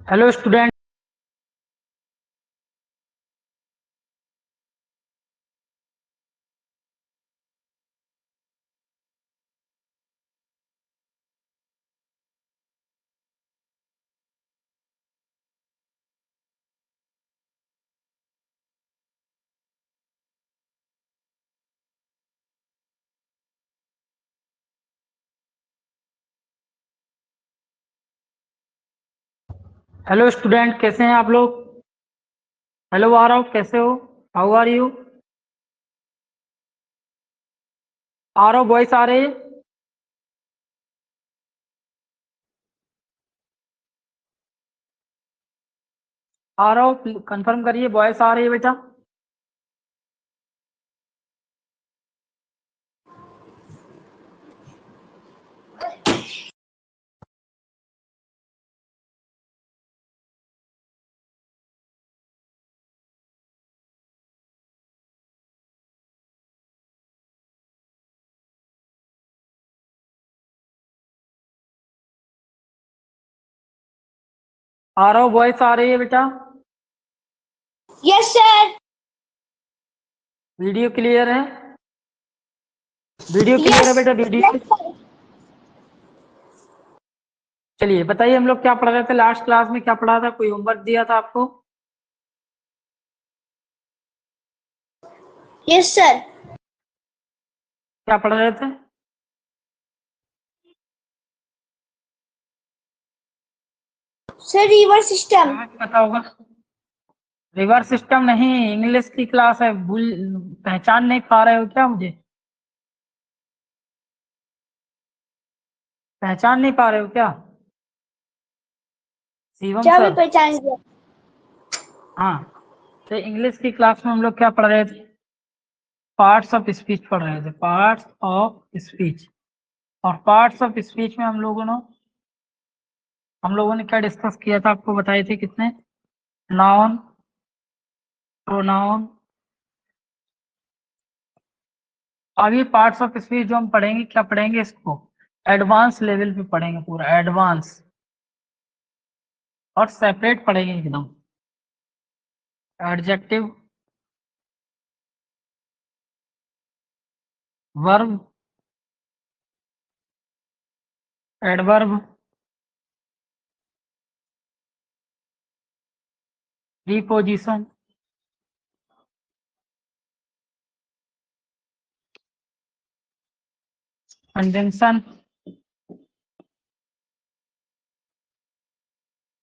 Hello student. Hello student, कैसे हैं आप लोग। हेलो आरव, कैसे हो। How are you. Aarav, voice आ रही है। आरव, कंफर्म करिए, वॉइस आ रही है बेटा। आरव, वॉइस आ रही है बेटा। Yes sir. वीडियो क्लियर है। वीडियो क्लियर है बेटा, वीडियो। चलिए बताइए, हम लोग क्या पढ़ रहे थे लास्ट क्लास में, क्या पढ़ा था, कोई होमवर्क दिया था आपको। Yes sir. क्या पढ़ रहे थे। Sir river system. पता होगा। रिवर सिस्टम नहीं, इंग्लिश की क्लास है। भूल पहचान नहीं पा रहे हो क्या मुझे। पहचान नहीं पा रहे हो क्या। शिवम क्या भी सर। पहचान गया। हाँ, तो इंग्लिश की क्लास में हम लोग क्या पढ़ रहे थे। पार्ट्स ऑफ स्पीच पढ़ रहे थे, पार्ट्स ऑफ स्पीच। और पार्ट्स ऑफ स्पीच में हम लोगों ने क्या डिस्कस किया था, आपको बताए थे कितने। Noun, pronoun. अब ये पार्ट्स ऑफ स्पीच जो हम पढ़ेंगे, क्या पढ़ेंगे इसको एडवांस लेवल पे पढ़ेंगे, पूरा एडवांस। और सेपरेट पढ़ेंगे एकदम। Adjective, verb, adverb, preposition, conjunction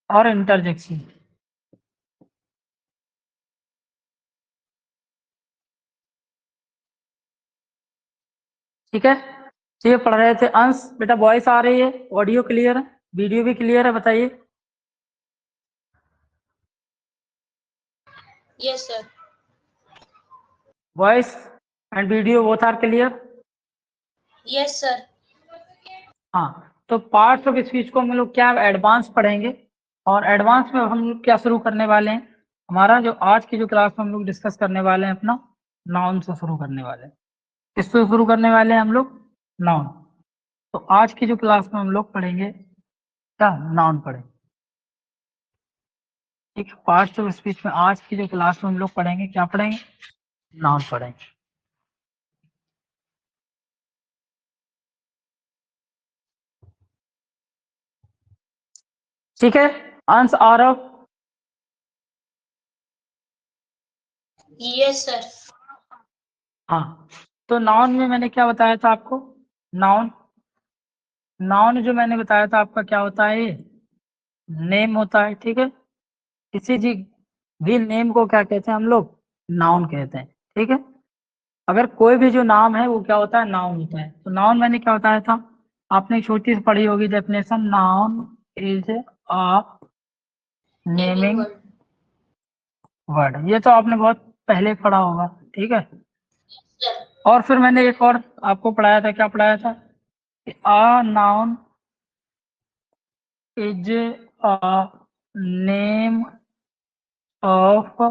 और इंटरजेक्शन। ठीक है, तो ये पढ़ रहे थे अंश। बेटा वॉइस आ रही है, ऑडियो क्लियर है, वीडियो भी क्लियर है, बताइए। Yes sir. Voice and video both are clear. Yes sir. हाँ, तो पार्ट्स ऑफ स्पीच को हम लोग क्या एडवांस पढ़ेंगे। और एडवांस में हम लोग क्या शुरू करने वाले हैं। हमारा जो आज की जो क्लास में हम लोग डिस्कस करने वाले हैं अपना, नाउन से शुरू करने वाले हैं। किससे शुरू करने वाले हैं हम लोग, नाउन। तो आज की जो क्लास में हम लोग पढ़ेंगे क्या, नाउन पढ़ेंगे। ठीक है, पार्ट्स ऑफ स्पीच में आज की जो क्लास में हम लोग पढ़ेंगे, क्या पढ़ेंगे, नाउन पढ़ेंगे। ठीक है, अंश, आरव। Yes sir. हाँ, तो नाउन में मैंने क्या बताया था आपको। नाउन, नाउन जो मैंने बताया था आपका क्या होता है, ये नेम होता है। ठीक है, किसी जी भी नेम को क्या कहते हैं हम लोग, नाउन कहते हैं। ठीक है, अगर कोई भी जो नाम है वो क्या होता है, नाउन होता है। तो नाउन मैंने क्या बताया था, आपने एक छोटी सी पढ़ी होगी definition. Noun is a naming naming word. Word. ये तो आपने बहुत पहले पढ़ा होगा। ठीक है, सर। और फिर मैंने एक और आपको पढ़ाया था, क्या पढ़ाया था, a noun is a name of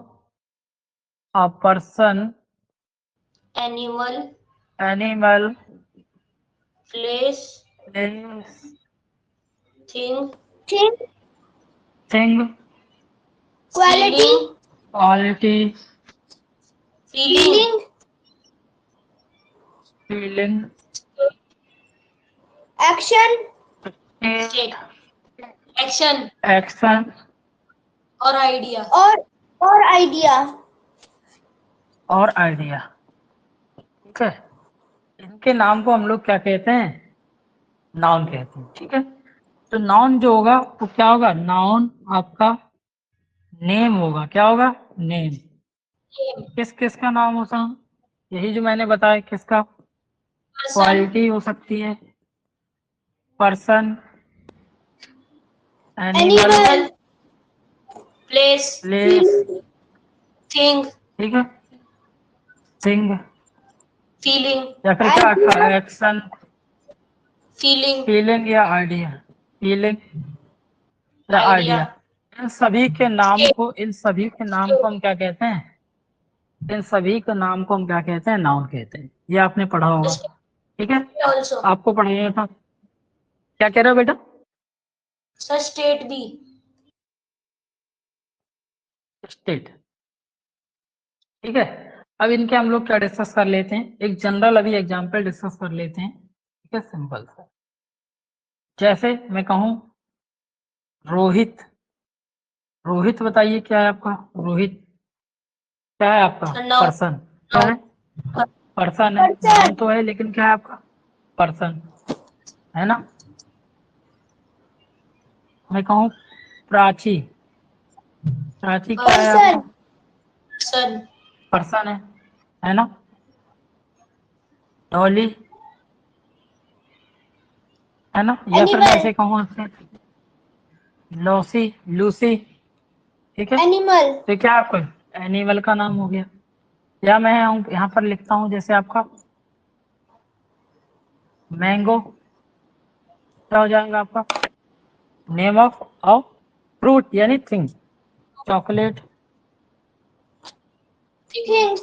a person, animal. Animal, place. Place, thing. Thing. Thing, quality. Quality, feeling. Feeling, action. State. Action. Action और आइडिया। और आइडिया। और आइडिया। ठीक है, इनके नाम को हम लोग क्या कहते हैं, नाउन कहते हैं। ठीक है, तो नाउन जो होगा वो क्या होगा, नाउन आपका नेम होगा, क्या होगा, नेम। किस किस का नाम होता है, यही जो मैंने बताया, किसका, person, क्वालिटी हो सकती है, person, animal, animal, place, place, thing, ठीक है, थिंग, feeling, या फिर क्या रखा, एक्शन, feeling, फीलिंग या आइडिया, फीलिंग या आइडिया। idea, इन सभी के नाम state, को, इन सभी के नाम को हम क्या कहते हैं, इन सभी के नाम को हम क्या कहते हैं, नाउन कहते हैं। ये आपने पढ़ा होगा, ठीक है, also, आपको पढ़ाया था। क्या कह रहे हो बेटा, sir, state भी, स्टेट, ठीक है। अब इनके हम लोग क्या डिस्कस कर लेते हैं, एक जनरल अभी एग्जांपल डिस्कस कर लेते हैं, ठीक है, सिंपल सा। जैसे मैं कहूँ रोहित, रोहित बताइए क्या है आपका, रोहित क्या है आपका, noun, पर्सन, क्या है, पर्सन है, नाउन तो है लेकिन क्या है आपका, पर्सन है ना। मैं कहूँ प्राची, प्राची क्या है आपका, person, पर्सन है ना। डॉली है ना, या फिर मैं ऐसे कहूँ आपसे लॉसी, लूसी, ठीक है, animal, तो क्या आपका एनिमल का नाम हो गया। या मैं यहाँ पर लिखता हूँ जैसे आपका मैंगो, क्या हो जाएगा आपका, नेम ऑफ फ्रूट यानी थिंग, चॉकलेट, things,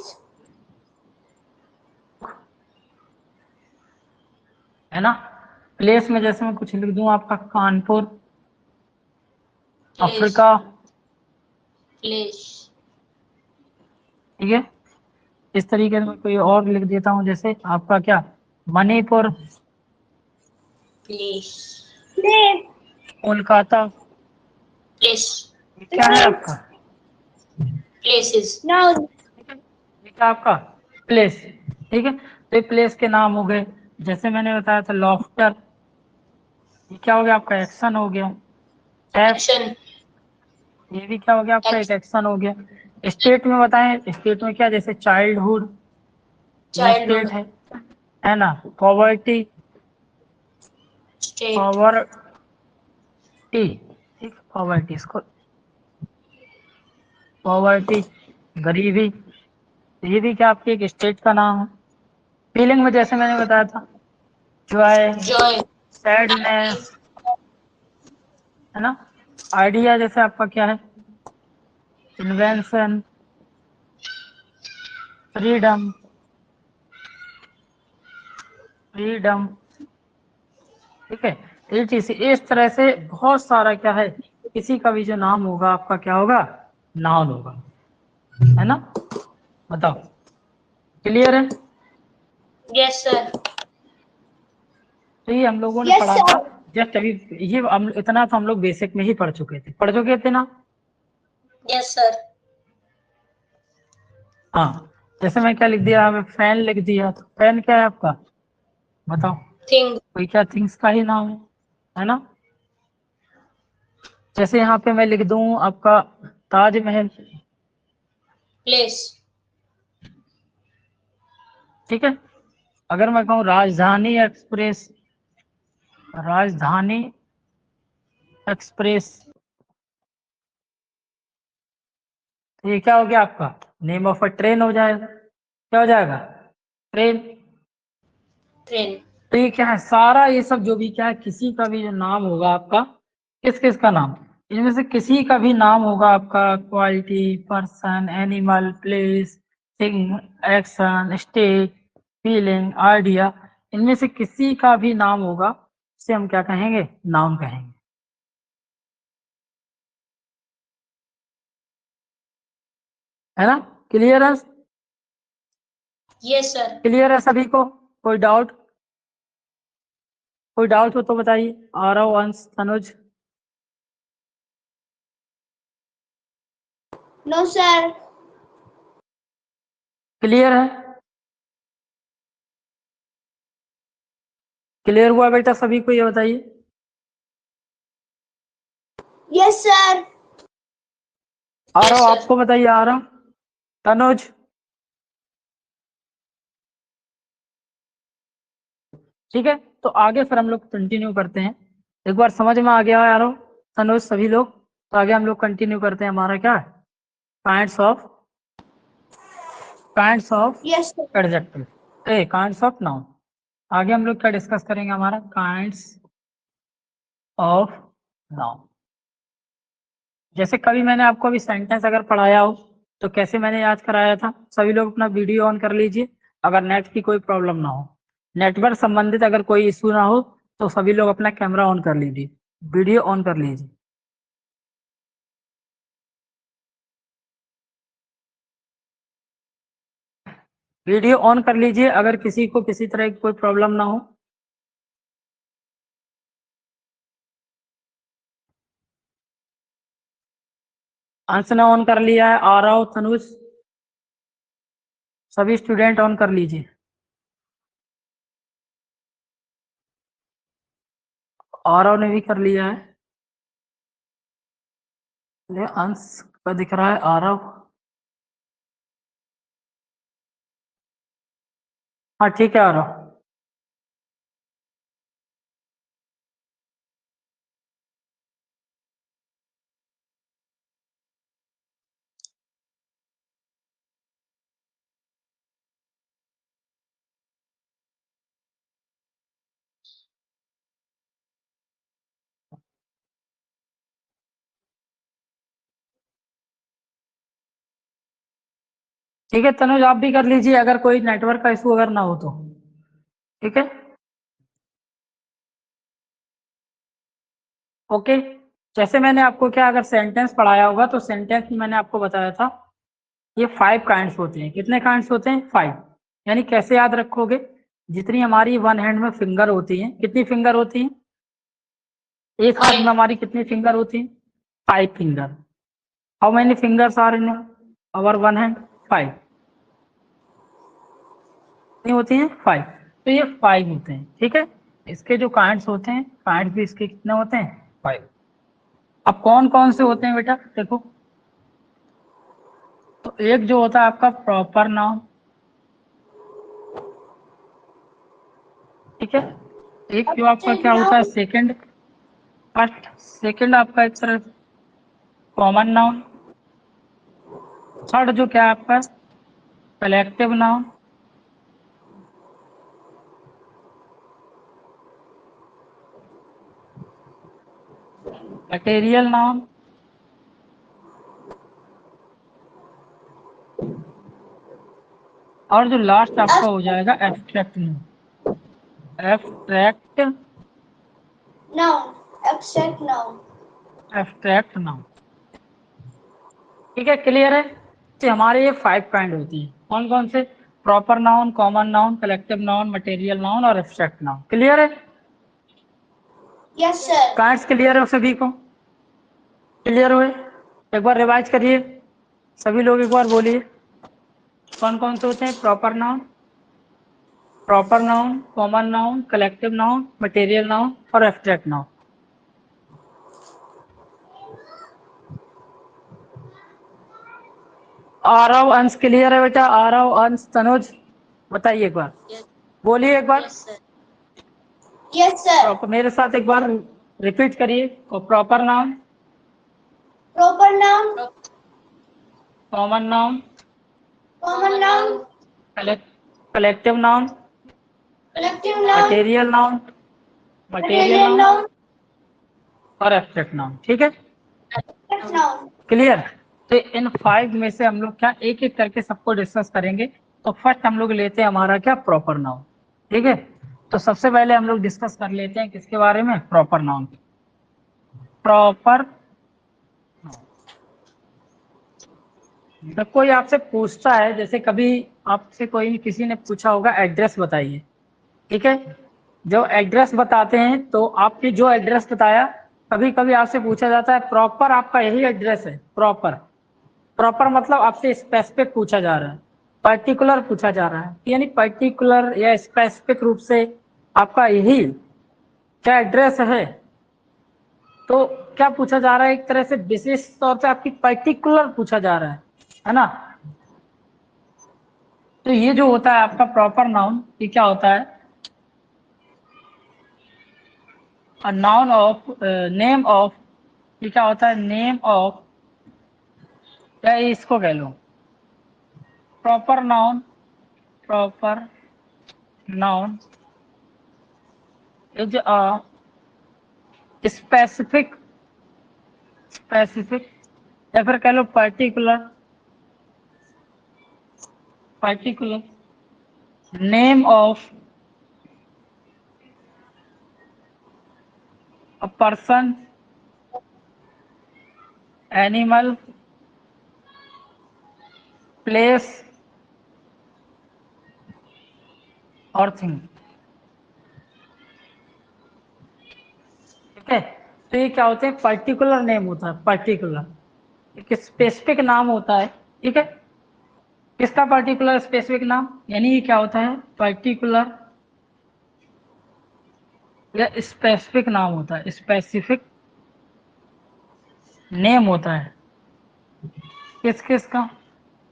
है ना। प्लेस में जैसे मैं कुछ लिख दूं आपका कानपुर, place, अफ्रीका, place, ठीक है। इस तरीके से मैं कोई और लिख देता हूँ जैसे आपका क्या, मणिपुर, place, कोलकाता, place, ये क्या है आपका, places, noun, ठीक है, ये क्या आपका प्लेस, ठीक है। तो ये प्लेस के नाम हो गए। जैसे मैंने बताया था लॉफ्टर, ये क्या हो गया आपका, एक्शन हो गया। एफ, action, ये भी क्या हो गया आपका, एक एक्शन हो गया। स्टेट में बताएं, स्टेट में क्या, जैसे चाइल्डहुड, ये स्टेट childhood, है ना। पॉवर्टी, state, पॉवर्टी, ठीक, पॉवर्टी, इसको पॉवर्टी, गरीबी, ये भी क्या आपकी एक स्टेट का नाम है। फीलिंग में जैसे मैंने बताया था जॉय, joy, सैडनेस, है ना। आइडिया जैसे आपका क्या है, इन्वेंशन, फ्रीडम, फ्रीडम, ठीक है। इस तरह से बहुत सारा क्या है, किसी का भी जो नाम होगा आपका क्या होगा, नाउन होगा, है ना। बताओ, क्लियर है। yes sir, तो ये हम लोगों ने पढ़ा था जस्ट अभी, ये इतना तो हम लोग बेसिक में ही पढ़ चुके थे ना। yes sir, हाँ, जैसे मैं क्या लिख दिया, फैन लिख दिया, तो फैन क्या है आपका, बताओ, thing, कोई क्या थिंग्स का ही नाम है ना। जैसे यहाँ पे मैं लिख दूं आपका ताजमहल, place, ठीक है। अगर मैं कहूँ राजधानी एक्सप्रेस, राजधानी एक्सप्रेस, तो ये क्या हो गया आपका, नेम ऑफ अ ट्रेन हो जाएगा, क्या हो जाएगा, ट्रेन। train, तो ये क्या है, सारा ये सब जो भी क्या है, किसी का भी जो नाम होगा आपका, किस किस का नाम, इनमें से किसी का भी नाम होगा आपका, quality, person, animal, place, thing, action, state, feeling, idea, इनमें से किसी का भी नाम होगा, उसे हम क्या कहेंगे, नाउन कहेंगे, है ना। क्लियर है, yes sir, क्लियर है सभी को, कोई डाउट, कोई डाउट हो तो बताइए, आरव, अंश, तनुज, no sir, क्लियर है, क्लियर हुआ बेटा सभी को, ये बताइए। Yes sir. आरव आपको बताइए, आरव, तनुज, ठीक है। तो आगे फिर हम लोग कंटिन्यू करते हैं। एक बार समझ में आ गया है आरव, तनुज, सभी लोग? तो आगे हम लोग कंटिन्यू करते हैं। हमारा क्या है? Kinds of yes sir. Adjective, kinds of noun. आगे हम लोग क्या डिस्कस करेंगे? हमारा काइंड्स ऑफ नाउन। जैसे कभी मैंने आपको अभी सेंटेंस अगर पढ़ाया हो तो कैसे मैंने याद कराया था? सभी लोग अपना वीडियो ऑन कर लीजिए, अगर नेट की कोई प्रॉब्लम ना हो, नेटवर्क संबंधित अगर कोई इशू ना हो तो सभी लोग अपना कैमरा ऑन कर लीजिए, वीडियो ऑन कर लीजिए। वीडियो ऑन कर लीजिए अगर किसी को किसी तरह की कोई प्रॉब्लम ना हो। अंश ने ऑन कर लिया है, आरव, तनुज, सभी स्टूडेंट ऑन कर लीजिए। आरव ने भी कर लिया है, अंश का दिख रहा है, आरव, हाँ ठीक है आरव। ठीक है तनुज, आप भी कर लीजिए अगर कोई नेटवर्क का इशू अगर ना हो तो, ठीक है, ओके। जैसे मैंने आपको क्या अगर सेंटेंस पढ़ाया होगा तो सेंटेंस में मैंने आपको बताया था ये 5 काइंड्स होते हैं। कितने काइंड्स होते हैं? 5। यानी कैसे याद रखोगे? जितनी हमारी वन हैंड में फिंगर होती हैं, कितनी फिंगर होती हैं? एक हाथ में हमारी कितनी फिंगर होती हैं? 5 finger. How many fingers are in our one hand? 5। कितनी होती हैं? 5। तो ये 5 होते हैं, ठीक है। इसके जो काइंड्स होते हैं, काइंड्स भी इसके कितने होते हैं? 5। अब कौन कौन से होते हैं बेटा? देखो, तो एक जो होता है आपका प्रॉपर नाउन, ठीक है। एक जो आपका क्या होता है? सेकंड, फर्स्ट, सेकंड आपका एक तरह कॉमन नाउन। थर्ड जो क्या है आपका? Collective noun. Material noun. और जो लास्ट आपका हो जाएगा abstract noun. Abstract noun. Abstract noun. Abstract noun, ठीक है, क्लियर है? तो हमारे ये 5 काइंड होती है। कौन कौन से? Proper noun, common noun, collective noun, material noun और एब्स्ट्रैक्ट नाउन। क्लियर है? Yes sir. काइंड्स क्लियर है सभी को? क्लियर हुए? एक बार रिवाइज करिए, सभी लोग एक बार बोलिए कौन कौन से होते हैं? Proper noun, common noun, collective noun, material noun और एब्स्ट्रैक्ट नाउन। आरव, अंश क्लियर है बेटा? आरव, अंश, तनुज, बताइए एक बार, बोलिए एक बार। Yes sir. मेरे साथ एक बार रिपीट करिए। Proper noun, proper noun. Common noun, common noun. Collective noun, collective noun. Material noun, material noun. और एब्स्ट्रैक्ट नाउन, ठीक है, एब्स्ट्रैक्ट नाउन। क्लियर? तो इन 5 में से हम लोग क्या एक एक करके सबको डिस्कस करेंगे। तो फर्स्ट हम लोग लेते हैं हमारा क्या? प्रॉपर नाउन, ठीक है। तो सबसे पहले हम लोग डिस्कस कर लेते हैं किसके बारे में? Proper noun. प्रॉपर, जब कोई आपसे पूछता है, जैसे कभी आपसे कोई किसी ने पूछा होगा एड्रेस बताइए, ठीक है। जो एड्रेस बताते हैं तो आपने जो एड्रेस बताया, कभी कभी आपसे पूछा जाता है प्रॉपर आपका यही एड्रेस है? प्रॉपर, प्रॉपर मतलब आपसे स्पेसिफिक पूछा जा रहा है, पर्टिकुलर पूछा जा रहा है, यानी पर्टिकुलर या स्पेसिफिक रूप से आपका यही क्या एड्रेस है? तो क्या पूछा जा रहा है, एक तरह से विशेष तौर पे आपकी पर्टिकुलर पूछा जा रहा है ना। तो ये जो होता है आपका प्रॉपर नाउन, ये क्या होता है, नाउन ऑफ, नेम ऑफ, ये क्या होता है, नेम ऑफ, या इसको कह लो proper noun, proper noun is a specific, specific, या फिर कह लो particular, particular name of a person, animal, place और थिंग। ठीक है, तो ये क्या होते हैं, पर्टिकुलर नेम होता है, पर्टिकुलर एक स्पेसिफिक नाम होता है। ठीक है, किसका पर्टिकुलर स्पेसिफिक नाम, यानी ये क्या होता है, पर्टिकुलर या स्पेसिफिक नाम होता है, स्पेसिफिक नेम होता है किस किस का,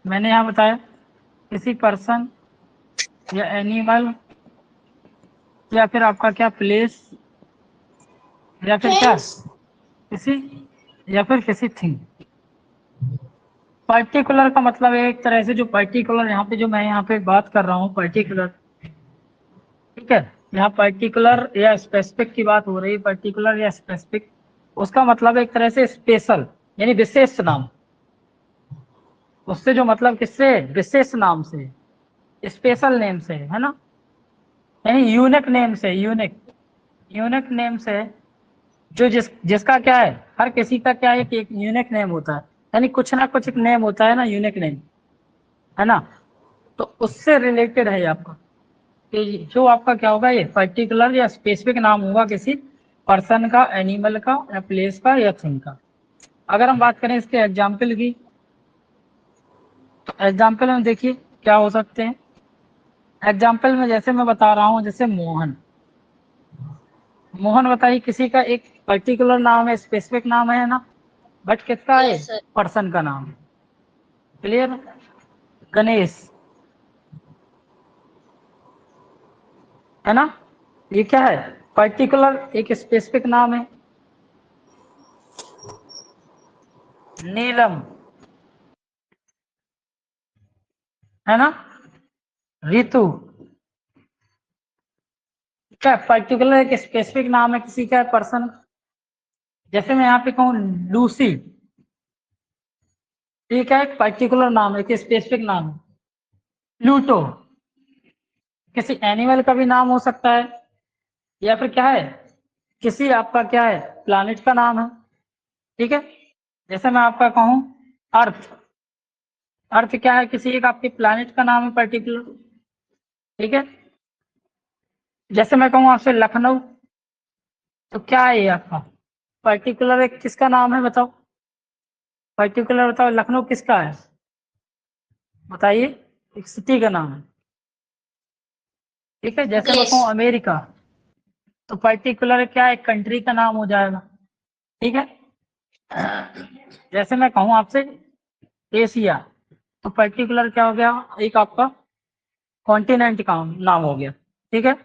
मैंने यहाँ बताया, किसी पर्सन या एनिमल, या फिर आपका क्या प्लेस, या फिर क्या Things. किसी, या फिर किसी थिंग। पर्टिकुलर का मतलब है एक तरह से जो पर्टिकुलर यहाँ पे, जो मैं यहाँ पे बात कर रहा हूँ पर्टिकुलर, ठीक है, यहाँ पर्टिकुलर या स्पेसिफिक की बात हो रही है, पर्टिकुलर या स्पेसिफिक, उसका मतलब एक तरह से स्पेशल यानी विशेष नाम, उससे जो मतलब किससे, विशेष नाम से, स्पेशल नेम से, है ना, यानी यूनिक नेम से, यूनिक, यूनिक नेम से, जो जिसका क्या है, हर किसी का क्या है कि एक यूनिक नेम होता है, यानी कुछ ना कुछ एक नेम होता है ना, यूनिक नेम, है ना, तो उससे रिलेटेड है आपका, कि जो आपका क्या होगा, ये पर्टिकुलर या स्पेसिफिक नाम होगा किसी पर्सन का, एनिमल का, या प्लेस का, या थिंग का। अगर हम बात करें इसके एग्जाम्पल की, तो एग्जाम्पल में देखिए क्या हो सकते हैं। एग्जाम्पल में जैसे मैं बता रहा हूँ, जैसे मोहन, मोहन बताइए, किसी का एक पर्टिकुलर नाम है, स्पेसिफिक नाम है ना, बट किसका है, Yes, sir. पर्सन का नाम, क्लियर। गणेश, है ना, ये क्या है, पर्टिकुलर एक स्पेसिफिक नाम है। नीलम, है ना, ऋतु, क्या पर्टिकुलर एक स्पेसिफिक नाम है किसी का, पर्सन। जैसे मैं यहाँ पे कहूँ लूसी, ठीक है, एक पर्टिकुलर नाम है, एक स्पेसिफिक नाम है। प्लूटो, किसी एनिमल का भी नाम हो सकता है, या फिर क्या है, किसी आपका क्या है, प्लानिट का नाम है। ठीक है, जैसे मैं आपका कहूँ अर्थ, अर्थ क्या है, किसी एक आपके प्लानिट का नाम है पर्टिकुलर। ठीक है, जैसे मैं कहूँ आपसे लखनऊ, तो क्या है ये आपका पर्टिकुलर एक किसका नाम है, बताओ, पर्टिकुलर बताओ, लखनऊ किसका है, बताइए, एक सिटी का नाम है। ठीक है, जैसे मैं Yes. कहूँ अमेरिका, तो पर्टिकुलर क्या है, कंट्री का नाम हो जाएगा। ठीक है, जैसे मैं कहूँ आपसे एशिया, तो पर्टिकुलर क्या हो गया, एक आपका कॉन्टिनेंट का नाम हो गया। ठीक है,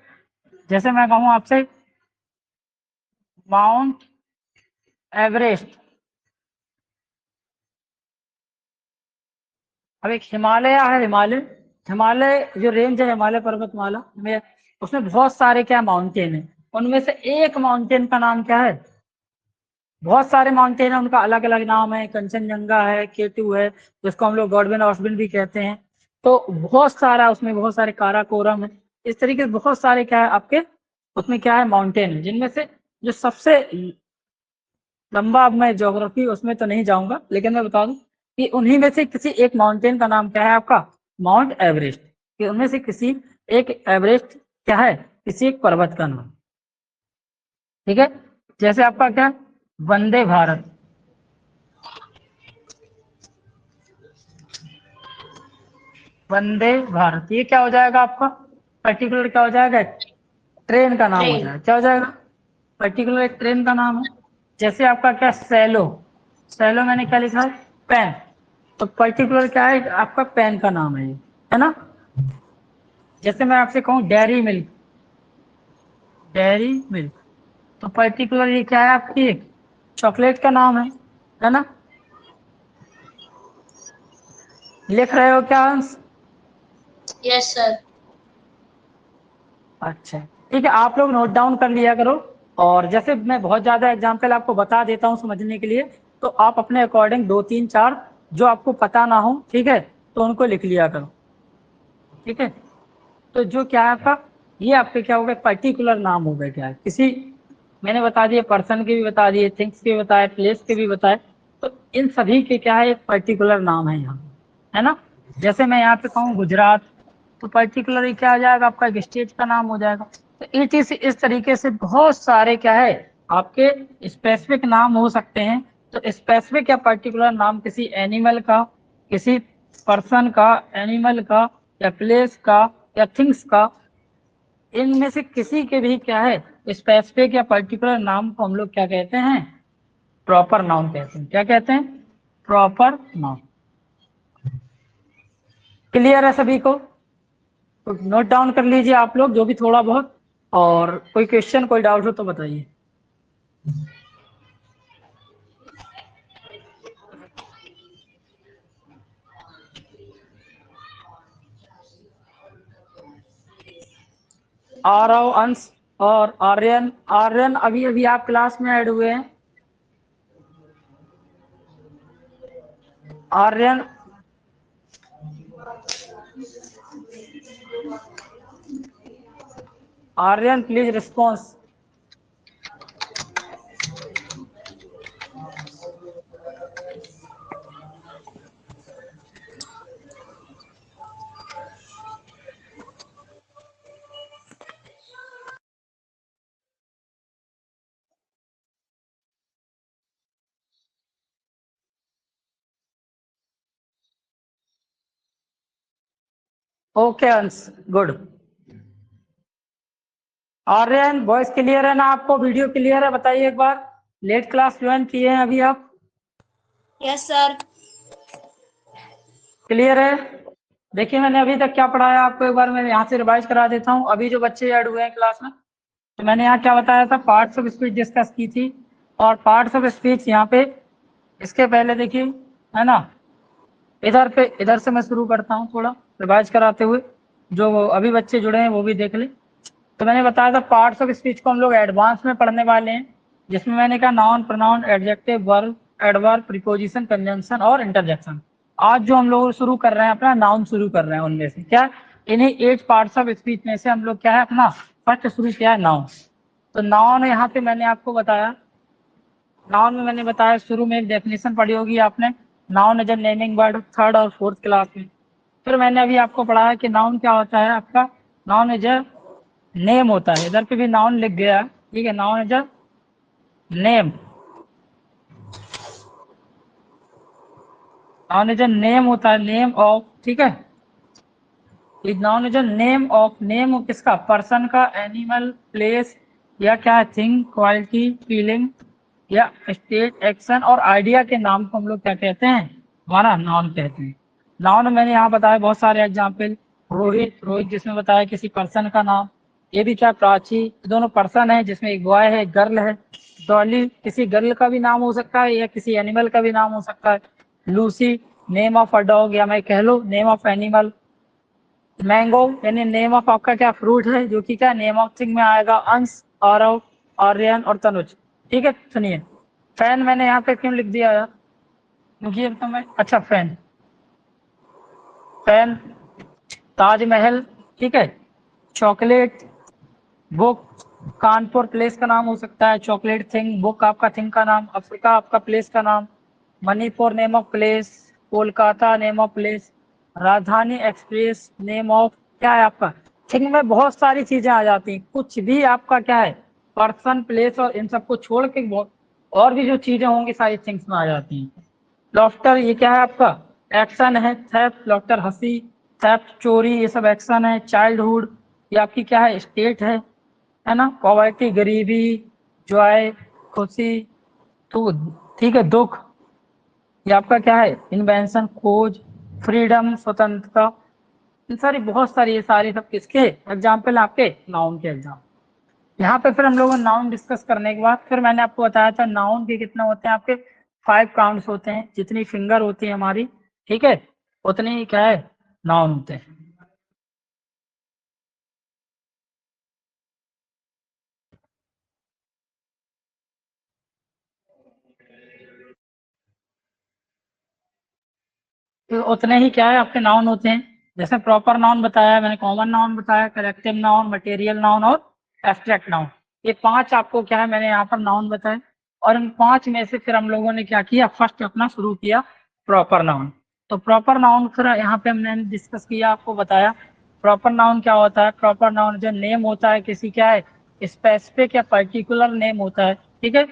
जैसे मैं कहूँ आपसे माउंट एवरेस्ट, अब एक हिमालय है, हिमालय, हिमालय जो रेंज है, हिमालय पर्वतमाला में, उसमें बहुत सारे क्या माउंटेन है, उनमें से एक माउंटेन का नाम क्या है, बहुत सारे माउंटेन है, उनका अलग अलग नाम है, कंचनजंगा है, केटू है, जिसको हम लोग गॉडविन ऑस्बिन भी कहते हैं। तो बहुत सारा उसमें, बहुत सारे काराकोरम है, इस तरीके से बहुत सारे क्या है आपके उसमें क्या है, माउंटेन है, जिनमें से जो सबसे लंबा, अब मैं ज्योग्राफी उसमें तो नहीं जाऊंगा, लेकिन मैं बता दूं कि उन्हीं में से किसी एक माउंटेन का नाम क्या है आपका, माउंट एवरेस्ट, कि उनमें से किसी एक एवरेस्ट क्या है, किसी एक पर्वत का नाम। ठीक है, जैसे आपका क्या, वंदे भारत, वंदे भारत, ये क्या हो जाएगा आपका पर्टिकुलर, क्या हो जाएगा, ट्रेन का नाम हो Train. जाएगा, क्या हो जाएगा, पर्टिकुलर एक ट्रेन का नाम है। जैसे आपका क्या सैलो, सैलो मैंने क्या लिखा है, पेन। तो पर्टिकुलर क्या है, आपका पेन का नाम है ये, है ना। जैसे मैं आपसे कहूँ डेयरी मिल्क, डेयरी मिल्क, तो पर्टिकुलर ये क्या है, आपकी एक चॉकलेट का नाम है ना। लिख रहे हो क्या अंश? Yes sir. अच्छा ठीक है, आप लोग नोट डाउन कर लिया करो। और जैसे मैं बहुत ज्यादा एग्जाम्पल आपको बता देता हूँ समझने के लिए, तो आप अपने अकॉर्डिंग 2 3 4 जो आपको पता ना हो, ठीक है, तो उनको लिख लिया करो, ठीक है। तो जो क्या है आपका, ये आपके क्या हो गए, पर्टिकुलर नाम हो गए, क्या है किसी, मैंने बता दिए पर्सन के भी बता दिए, थिंग्स के भी बताए, प्लेस के भी बताए। तो इन सभी के क्या है, एक पर्टिकुलर नाम है यहाँ, है ना। जैसे मैं यहाँ पे कहूँ गुजरात, तो पर्टिकुलर क्या आ जाएगा, आपका एक स्टेट का नाम हो जाएगा। तो इट इस तरीके से बहुत सारे क्या है, आपके स्पेसिफिक नाम हो सकते हैं। तो स्पेसिफिक या पर्टिकुलर नाम किसी एनिमल का, किसी पर्सन का, एनिमल का, या प्लेस का, या थिंग्स का, इनमें से किसी के भी क्या है स्पेसिफिक या पर्टिकुलर नाम को हम लोग क्या कहते हैं, प्रॉपर नाउन कहते हैं। क्या कहते हैं, प्रॉपर नाउन। क्लियर है सभी को? तो नोट डाउन कर लीजिए आप लोग जो भी थोड़ा बहुत, और कोई क्वेश्चन कोई डाउट हो तो बताइए। आ रहा हो अंश और आर्यन, आर्यन अभी अभी आप क्लास में ऐड हुए हैं। Aryan, Aryan please response. Okay Ansh, good. Aryan voice clear है ना आपको, वीडियो क्लियर है, बताइए एक बार। लेट क्लास ज्वाइन किए हैं अभी आप? Yes sir. क्लियर है? देखिए मैंने अभी तक क्या पढ़ाया आपको, एक बार मैं यहाँ से रिवाइज करा देता हूँ। अभी जो बच्चे ऐड हुए हैं क्लास में, तो मैंने यहाँ क्या बताया था, पार्ट्स ऑफ स्पीच डिस्कस की थी। और पार्ट्स ऑफ स्पीच यहाँ पे, इसके पहले देखिए, है ना, इधर से मैं शुरू करता हूँ थोड़ा रिवाइज कराते हुए, जो अभी बच्चे जुड़े हैं वो भी देख लें। तो मैंने बताया था पार्ट्स ऑफ स्पीच को हम लोग एडवांस में पढ़ने वाले हैं, जिसमें मैंने कहा noun, pronoun, adjective, verb, adverb, preposition, conjunction और इंटरजेक्शन। आज जो हम लोग शुरू कर रहे हैं अपना नाउन शुरू कर रहे हैं, उनमें से क्या, इन्हीं 8 पार्ट्स ऑफ स्पीच में से हम लोग क्या है अपना फर्स्ट शुरू किया है नाउन। तो नाउन यहाँ पे मैंने आपको बताया, नाउन में मैंने बताया शुरू में एक डेफिनेशन पढ़ी होगी आपने, noun as a naming word, 3rd और 4th क्लास में। फिर मैंने अभी आपको पढ़ाया कि नाउन क्या होता है आपका, नाउन एज ए नेम होता है, इधर पे भी नाउन लिख गया है, ठीक है, noun as a name, noun as a name होता है, नेम ऑफ, ठीक है, noun as a name of, name किसका, पर्सन का, एनिमल, प्लेस, या क्या है, थिंग, क्वालिटी, फीलिंग, या स्टेट, एक्शन और आइडिया के नाम को हम लोग क्या कहते हैं, हमारा नाउन कहते हैं। नाउन में मैंने यहाँ बताया बहुत सारे एग्जाम्पल, रोहित, रोहित जिसमें बताया किसी पर्सन का नाम, ये भी क्या, प्राची, दोनों पर्सन है जिसमें एक बॉय है एक गर्ल है। डॉली किसी गर्ल का भी नाम हो सकता है या किसी एनिमल का भी नाम हो सकता है। Lucy name of a dog, या मैं कह लो नेम ऑफ एनिमल। मैंगो यानी नेम ऑफ आपका क्या, फ्रूट है, जो कि क्या नेम ऑफ थिंग में आएगा। अंश, आरव, आर्यन और तनुज, ठीक है। सुनिए, फैन मैंने यहाँ पे क्यों लिख दिया यार, क्योंकि अब तो मैं, अच्छा फैन, फैन, ताजमहल, ठीक है, चॉकलेट, बुक, कानपुर प्लेस का नाम हो सकता है, चॉकलेट थिंग, बुक आपका थिंग का नाम, अफ्रीका आपका प्लेस का नाम, Manipur name of place, Kolkata name of place, राजधानी एक्सप्रेस नेम ऑफ क्या है आपका थिंग में बहुत सारी चीजें आ जाती हैं, कुछ भी आपका क्या है पर्सन, प्लेस और इन सबको छोड़ के बहुत और भी जो चीजें होंगी सारी थिंग्स में आ जाती हैं। लॉफ्टर ये क्या है आपका एक्शन है, थेफ्ट लॉफ्टर हंसी, थेफ्ट चोरी, ये सब एक्शन है। चाइल्डहुड ये आपकी क्या है स्टेट है ना। पॉवर्टी गरीबी, जॉय खुशी, तो ठीक है, दुख, ये आपका क्या है, इन्वेंशन, खोज, फ्रीडम, स्वतंत्रता, इन सारी बहुत सारी, ये सारे सब किसके एग्जाम्पल, आपके नाउन के एग्जाम। यहाँ पे फिर हम लोगों ने नाउन डिस्कस करने के बाद फिर मैंने आपको बताया था नाउन के कितने होते हैं, आपके 5 काउंट्स होते हैं, जितनी फिंगर होती है हमारी, ठीक है, उतनी ही क्या है, नाउन होते हैं। तो उतने ही क्या है आपके नाउन होते हैं। जैसे प्रॉपर नाउन बताया मैंने, कॉमन नाउन बताया, कलेक्टिव नाउन, मटेरियल नाउन और एब्स्ट्रैक्ट नाउन, ये 5 आपको क्या है मैंने यहाँ पर नाउन बताए। और इन 5 में से फिर हम लोगों ने क्या किया, फर्स्ट अपना शुरू किया प्रॉपर नाउन। तो प्रॉपर नाउन फिर यहाँ पे हमने डिस्कस किया, आपको बताया प्रॉपर नाउन क्या होता है। प्रॉपर नाउन जो नेम होता है किसी, क्या है, स्पेसिफिक या पर्टिकुलर नेम होता है, ठीक है,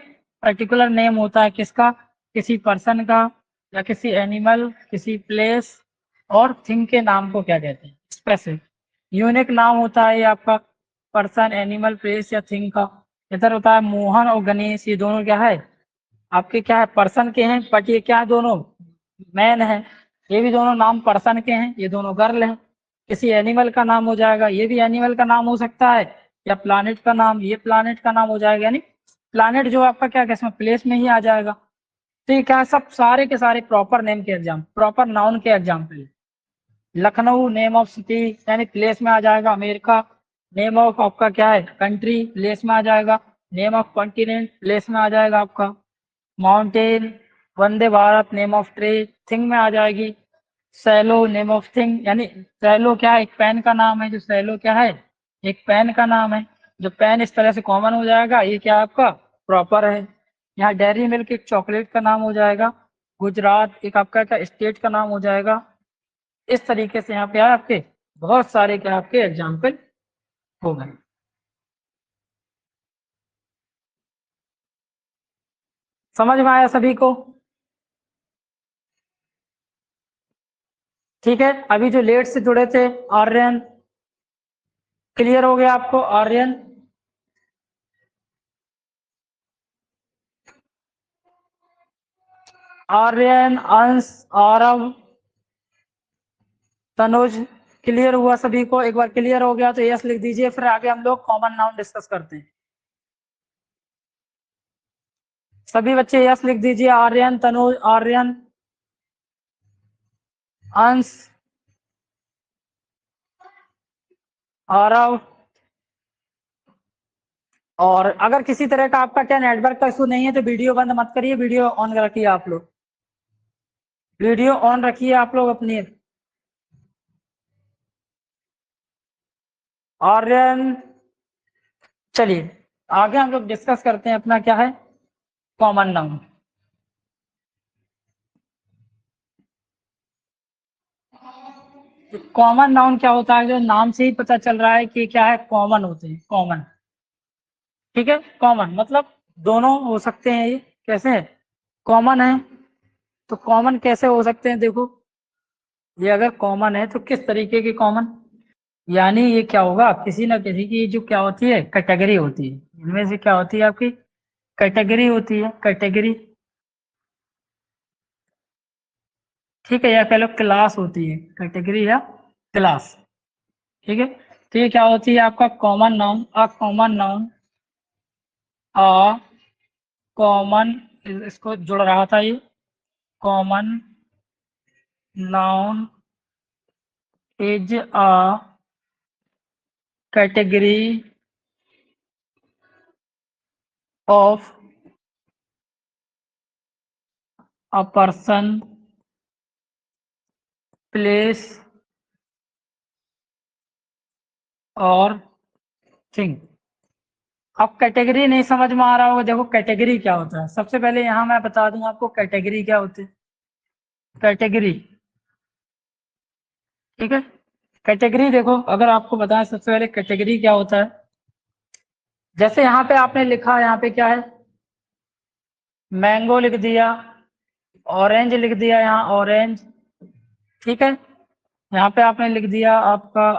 पर्टिकुलर नेम होता है किसका, किसी पर्सन का या किसी एनिमल, किसी प्लेस और थिंग के नाम को क्या कहते हैं, स्पेसिफिक। यूनिक नाम होता है ये आपका पर्सन, एनिमल, प्लेस या थिंग का। इधर होता है मोहन और गणेश, ये दोनों क्या है आपके, क्या है, पर्सन के हैं, बट ये क्या दोनों मैन है। ये भी दोनों नाम पर्सन के हैं, ये दोनों गर्ल हैं। किसी एनिमल का नाम हो जाएगा, ये भी एनिमल का नाम हो सकता है, या प्लानिट का नाम, ये प्लानिट का नाम हो जाएगा। यानी प्लानिट जो आपका क्या इसमें प्लेस में ही आ जाएगा। तो ये क्या है, सब सारे के सारे प्रॉपर नेम के एग्जाम, प्रॉपर नाउन के example. Lucknow name of city यानी प्लेस में आ जाएगा, अमेरिका नेम ऑफ आपका क्या है, कंट्री, प्लेस में आ जाएगा, नेम ऑफ कॉन्टिनेंट प्लेस में आ जाएगा आपका, mountain, Vande Bharat name of train thing में आ जाएगी, सैलो नेम ऑफ थिंग यानी सैलो क्या है, एक पेन का नाम है, जो सैलो क्या है, एक पेन का नाम है। जो पेन इस तरह से कॉमन हो जाएगा, ये क्या आपका प्रॉपर है। यहाँ डेयरी मिल्क एक चॉकलेट का नाम हो जाएगा, गुजरात एक आपका क्या स्टेट का नाम हो जाएगा। इस तरीके से यहाँ पे आपके बहुत सारे क्या आपके एग्जाम्पल हो गए। समझ में आया सभी को? ठीक है, अभी जो लेट से जुड़े थे, आर्यन, क्लियर हो गया आपको? आर्यन, आर्यन, अंश, आरव, तनुज, क्लियर हुआ सभी को? एक बार क्लियर हो गया तो यस लिख दीजिए, फिर आगे हम लोग कॉमन नाउन डिस्कस करते हैं। सभी बच्चे यस लिख दीजिए, आर्यन, तनुज, आर्यन, अंश, आरव। और अगर किसी तरह का आपका क्या नेटवर्क का इशू नहीं है तो वीडियो बंद मत करिए, वीडियो ऑन रखिए आप लोग, वीडियो ऑन रखिए आप लोग अपनी। आर्यन, चलिए आगे हम लोग डिस्कस करते हैं अपना क्या है, कॉमन नाउन। कॉमन नाउन क्या होता है, जो नाम से ही पता चल रहा है कि क्या है, कॉमन होते हैं, कॉमन। ठीक है, कॉमन मतलब दोनों हो सकते हैं, ये कैसे है, कॉमन है। तो कॉमन कैसे हो सकते हैं, देखो ये अगर कॉमन है तो किस तरीके के कॉमन, यानी ये क्या होगा, किसी ना किसी की जो क्या होती है, कैटेगरी होती है। इनमें से क्या होती है आपकी, कैटेगरी होती है, कैटेगरी। ठीक है, या कह लो क्लास होती है, कैटेगरी या क्लास। ठीक है, तो ये क्या होती है आपका common noun. A common noun, a common, इसको जुड़ रहा था ये, common noun is a category of a person, place और थिंग। अब कैटेगरी नहीं समझ में आ रहा होगा, देखो कैटेगरी क्या होता है। सबसे पहले यहाँ मैं बता दूं आपको कैटेगरी क्या होती है। कैटेगरी, ठीक है, कैटेगरी देखो अगर आपको बताएं सबसे पहले कैटेगरी क्या होता है। जैसे यहाँ पे आपने लिखा, यहाँ पे क्या है, मैंगो लिख दिया, ऑरेंज लिख दिया, यहाँ ऑरेंज, ठीक है, यहाँ पे आपने लिख दिया आपका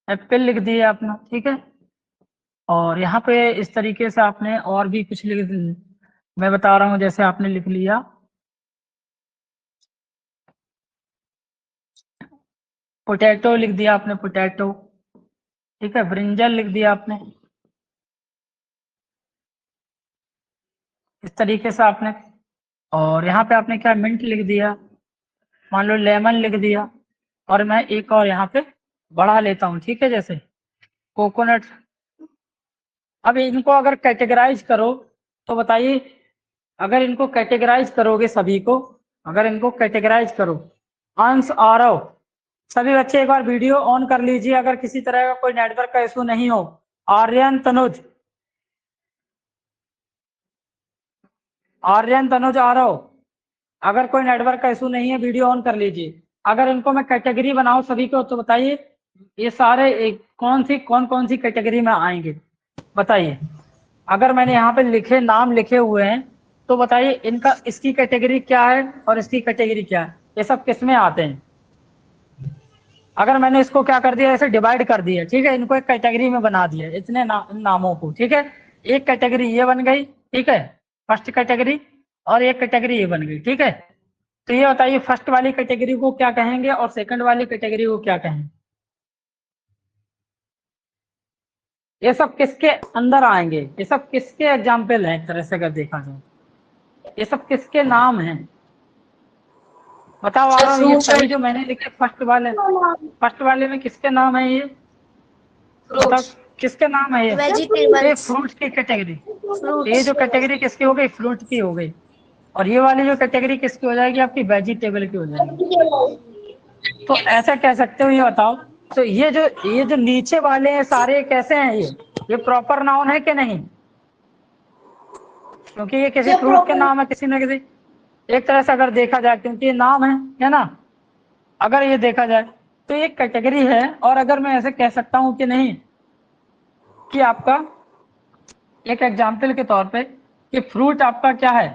एप्पल लिख दिया अपना, ठीक है। और यहाँ पे इस तरीके से आपने और भी कुछ लिख मैं बता रहा हूँ, जैसे आपने लिख लिया पोटैटो, लिख दिया आपने पोटैटो, ठीक है। ब्रिंजल लिख दिया आपने, इस तरीके से आपने। और यहाँ पे आपने क्या, मिंट लिख दिया, मान लो लेमन लिख दिया। और मैं एक और यहाँ पे बढ़ा लेता हूँ, ठीक है, जैसे कोकोनट। अब इनको अगर कैटेगराइज करो तो बताइए, अगर इनको कैटेगराइज करोगे सभी को, अगर इनको कैटेगराइज करो, अंश आरव, सभी बच्चे एक बार वीडियो ऑन कर लीजिए अगर किसी तरह का कोई नेटवर्क का इशू नहीं हो। आर्यन तनुज, आर्यन तनुज आरव, अगर कोई नेटवर्क का इशू नहीं है वीडियो ऑन कर लीजिए। अगर इनको मैं कैटेगरी बनाऊं सभी को तो बताइए ये सारे कौन कौन सी कैटेगरी में आएंगे, बताइए। अगर मैंने यहाँ पे लिखे नाम लिखे हुए हैं तो बताइए इनका, इसकी कैटेगरी क्या है और इसकी कैटेगरी क्या है, ये सब किस में आते हैं। अगर मैंने इसको क्या कर दिया, ऐसे डिवाइड कर दिया, ठीक है, इनको एक कैटेगरी में बना दिया, इतने इन नामों को, ठीक है। एक कैटेगरी ये बन गई, ठीक है, फर्स्ट कैटेगरी, और एक कैटेगरी ये बन गई, ठीक है। तो ये बताइए फर्स्ट वाली कैटेगरी को क्या कहेंगे और सेकंड वाली कैटेगरी को क्या कहेंगे। ये सब किसके अंदर आएंगे, ये सब किसके एग्जाम्पल हैं, एक तरह से अगर देखा जाए ये सब किसके नाम हैं, बताओ आ रहा हूँ। ये सभी जो मैंने लिखे फर्स्ट वाले में किसके नाम है ये, बताओ किसके नाम है ये। ये वेजिटेबल्स, फ्रूट्स की कैटेगरी, ये फ्रूट्स, जो कैटेगरी किसकी हो गई, फ्रूट की हो गई। और ये वाली जो कैटेगरी किसकी हो जाएगी, आपकी वेजिटेबल की हो जाएगी। तो ऐसा कह सकते हो, ये बताओ। तो ये जो नीचे वाले हैं सारे कैसे हैं, ये प्रॉपर नाउन है कि नहीं, क्योंकि ये किसी फ्रूट के नाम है, किसी न किसी एक तरह से अगर देखा जाए, क्योंकि ये नाम है ना। अगर ये देखा जाए तो ये कैटेगरी है। और अगर मैं ऐसे कह सकता हूं कि नहीं, कि आपका एक एग्जाम्पल के तौर पे कि फ्रूट आपका क्या है,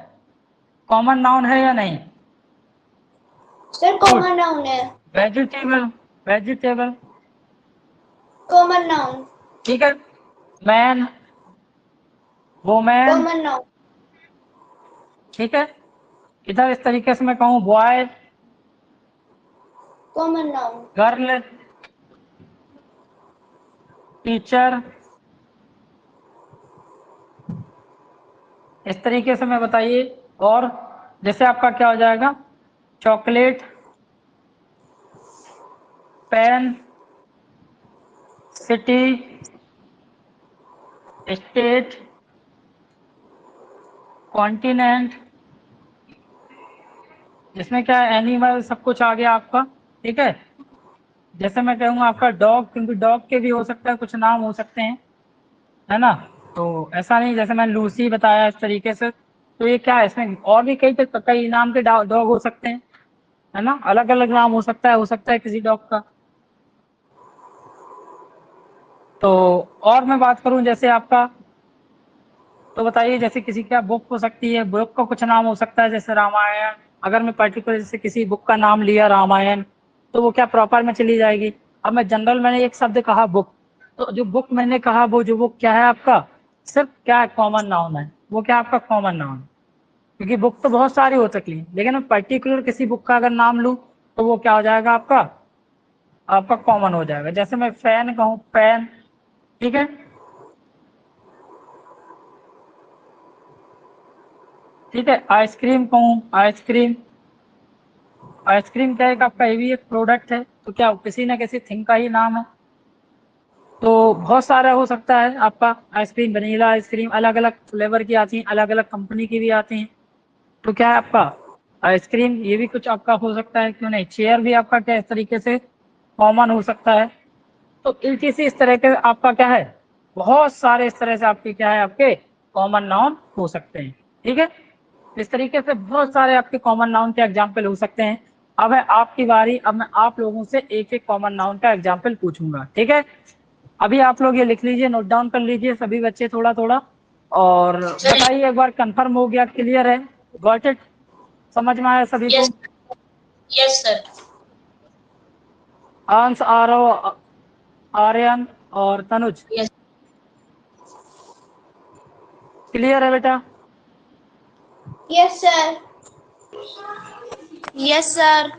कॉमन नाउन है या नहीं। सर कॉमन नाउन है, वेजिटेबल, वेजिटेबल, कॉमन नाउन, ठीक है। मैन, वोमैन, कॉमन नाउन, ठीक है। इधर इस तरीके से मैं कहूँ, boy, common noun, girl, teacher, इस तरीके से मैं बताइए। और जैसे आपका क्या हो जाएगा, chocolate, pen, city, state, continent, जिसमें क्या है, एनिमल, सब कुछ आ गया आपका, ठीक है। जैसे मैं कहूँगा आपका डॉग, क्योंकि डॉग के भी हो सकता है कुछ नाम हो सकते हैं, है ना। तो ऐसा नहीं, जैसे मैंने लूसी बताया इस तरीके से, तो ये क्या है, इसमें और भी कई नाम के डॉग हो सकते हैं, है ना, अलग अलग नाम हो सकता है किसी डॉग का। तो और मैं बात करूं जैसे आपका, तो बताइए जैसे किसी क्या बुक हो सकती है, बुक का कुछ नाम हो सकता है, जैसे रामायण। अगर मैं पर्टिकुलर जैसे किसी बुक का नाम लिया रामायण, तो वो क्या प्रॉपर में चली जाएगी। अब मैं जनरल, मैंने एक शब्द कहा बुक, तो जो बुक मैंने कहा वो जो बुक क्या है आपका, सिर्फ क्या है, कॉमन नाउन है, वो क्या आपका कॉमन नाउन है। क्योंकि बुक तो बहुत सारी हो सकती है, लेकिन मैं पर्टिकुलर किसी बुक का अगर नाम लूँ तो वो क्या हो जाएगा आपका, आपका कॉमन हो जाएगा। जैसे मैं फैन कहूँ, पेन, ठीक है, ठीक है। आइसक्रीम कहूँ, आइसक्रीम, आइसक्रीम क्या है कि आपका, ये भी एक प्रोडक्ट है, तो क्या किसी ना किसी थिंग का ही नाम है। तो बहुत सारा हो सकता है आपका आइसक्रीम, वनीला आइसक्रीम, अलग अलग फ्लेवर की आती हैं, अलग अलग कंपनी की भी आती हैं। तो क्या है आपका आइसक्रीम, ये भी कुछ आपका हो सकता है, क्यों नहीं। चेयर भी आपका क्या इस तरीके से कॉमन हो सकता है। तो इस तरह के आपका क्या है, बहुत सारे इस तरह से आपके क्या है, आपके कॉमन नाउन हो सकते हैं, ठीक है। इस तरीके से बहुत सारे आपके कॉमन नाउन के एग्जाम्पल हो सकते हैं। अब है आपकी बारी, अब मैं आप लोगों से एक एक कॉमन नाउन का एग्जाम्पल पूछूंगा, ठीक है। अभी आप लोग ये लिख लीजिए, नोट डाउन कर लीजिए सभी बच्चे थोड़ा थोड़ा, और बताइए एक बार कंफर्म हो गया, क्लियर है, गॉट इट, समझ में आया सभी को। यस सर, अंश, आरव, आर्यन और तनुज, यस, क्लियर है बेटा। Yes, sir. Yes, sir.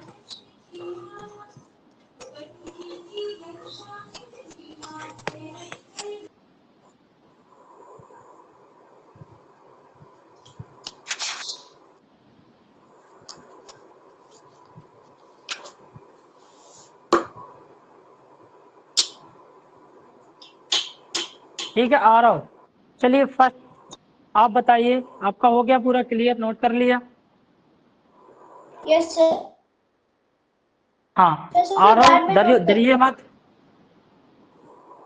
ठीक है, आ रहा हूँ। चलिए फर्स्ट आप बताइए, आपका हो गया पूरा क्लियर, नोट कर लिया? Yes, sir. हाँ, सर, आ मैं रहा बाद हूँ, में नोट कर डरिए मत।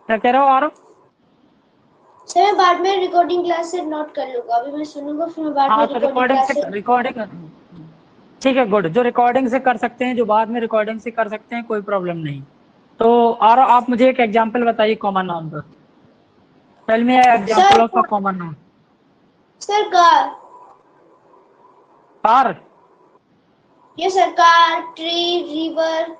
क्या कह रहे हो? आ रहा हूँ। सर, मैं बाद में रिकॉर्डिंग क्लास से नोट कर लूंगा। अभी मैं सुनूंगा, फिर मैं बाद में हाँ तो रिकॉर्डिंग क्लास से रिकॉर्डिंग ठीक है, गुड। जो रिकॉर्डिंग से कर सकते हैं, जो बाद में रिकॉर्डिंग से कर सकते हैं, कोई प्रॉब्लम नहीं। तो और आप मुझे एक एग्जांपल बताइए कॉमन नाउन का। Tell me example sir. Of a common noun. Sir, car. Car. ये sir, car, tree, river.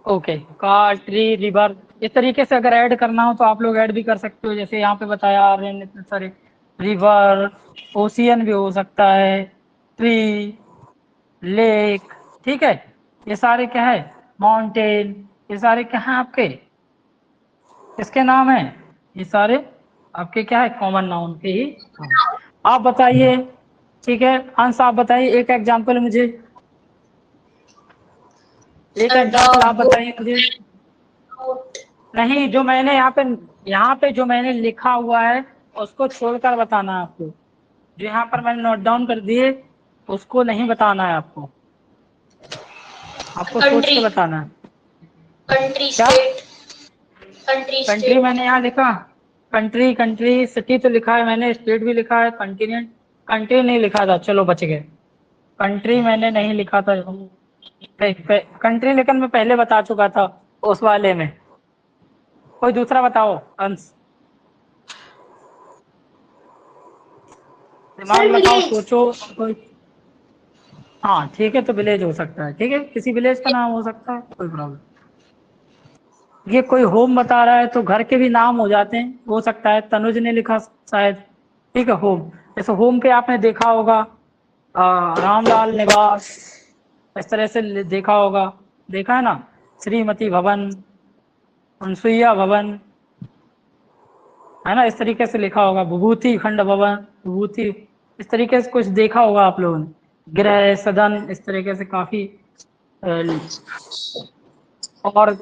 Okay, car, tree, river, इस तरीके से अगर ऐड करना हो तो आप लोग ऐड भी कर सकते हो। जैसे यहाँ पे बताया रेन, इतने सारे रिवर, ओशियन भी हो सकता है, ट्री, लेक, ठीक है। ये सारे क्या है? माउंटेन। ये सारे क्या है आपके? किसके नाम है? ये सारे आपके क्या है? कॉमन नाउन के ही नाम। आप बताइए, ठीक है, हंस आप बताइए एक एग्जांपल मुझे, एक सर, एग्जांपल आप डॉग, बताइए मुझे। गोट। नहीं, जो मैंने यहाँ पे जो मैंने लिखा हुआ है उसको छोड़कर बताना है आपको। जो यहाँ पर मैंने नोट डाउन कर दिए उसको नहीं बताना है आपको, आपको सोच के कंट्री, बताना है। कंट्री, क्या? State, country, country state. मैंने यहाँ लिखा? कंट्री, कंट्री सिटी तो लिखा है मैंने, स्टेट भी लिखा है, कॉन्टिनेंट, कंट्री नहीं लिखा था, चलो बच गए। कंट्री मैंने नहीं लिखा था। कंट्री लेकिन मैं पहले बता चुका था उस वाले में। कोई दूसरा बताओ अंश, दिमाग सर, लगाओ, विलेज। सोचो कोई। हाँ ठीक है, तो विलेज हो सकता है, ठीक है, किसी विलेज का नाम हो सकता है, कोई प्रॉब्लम। ये कोई होम बता रहा है तो घर के भी नाम हो जाते हैं, हो सकता है तनुज ने लिखा शायद, ठीक है, होम। जैसे होम पे आपने देखा होगा रामलाल निवास, इस तरह से देखा होगा, देखा है ना, श्रीमती भवन, अनसुईया भवन, है ना, इस तरीके से लिखा होगा, विभूति खंड भवन, विभूति, इस तरीके से कुछ देखा होगा आप लोगों ने, गृह सदन, इस तरीके से काफी और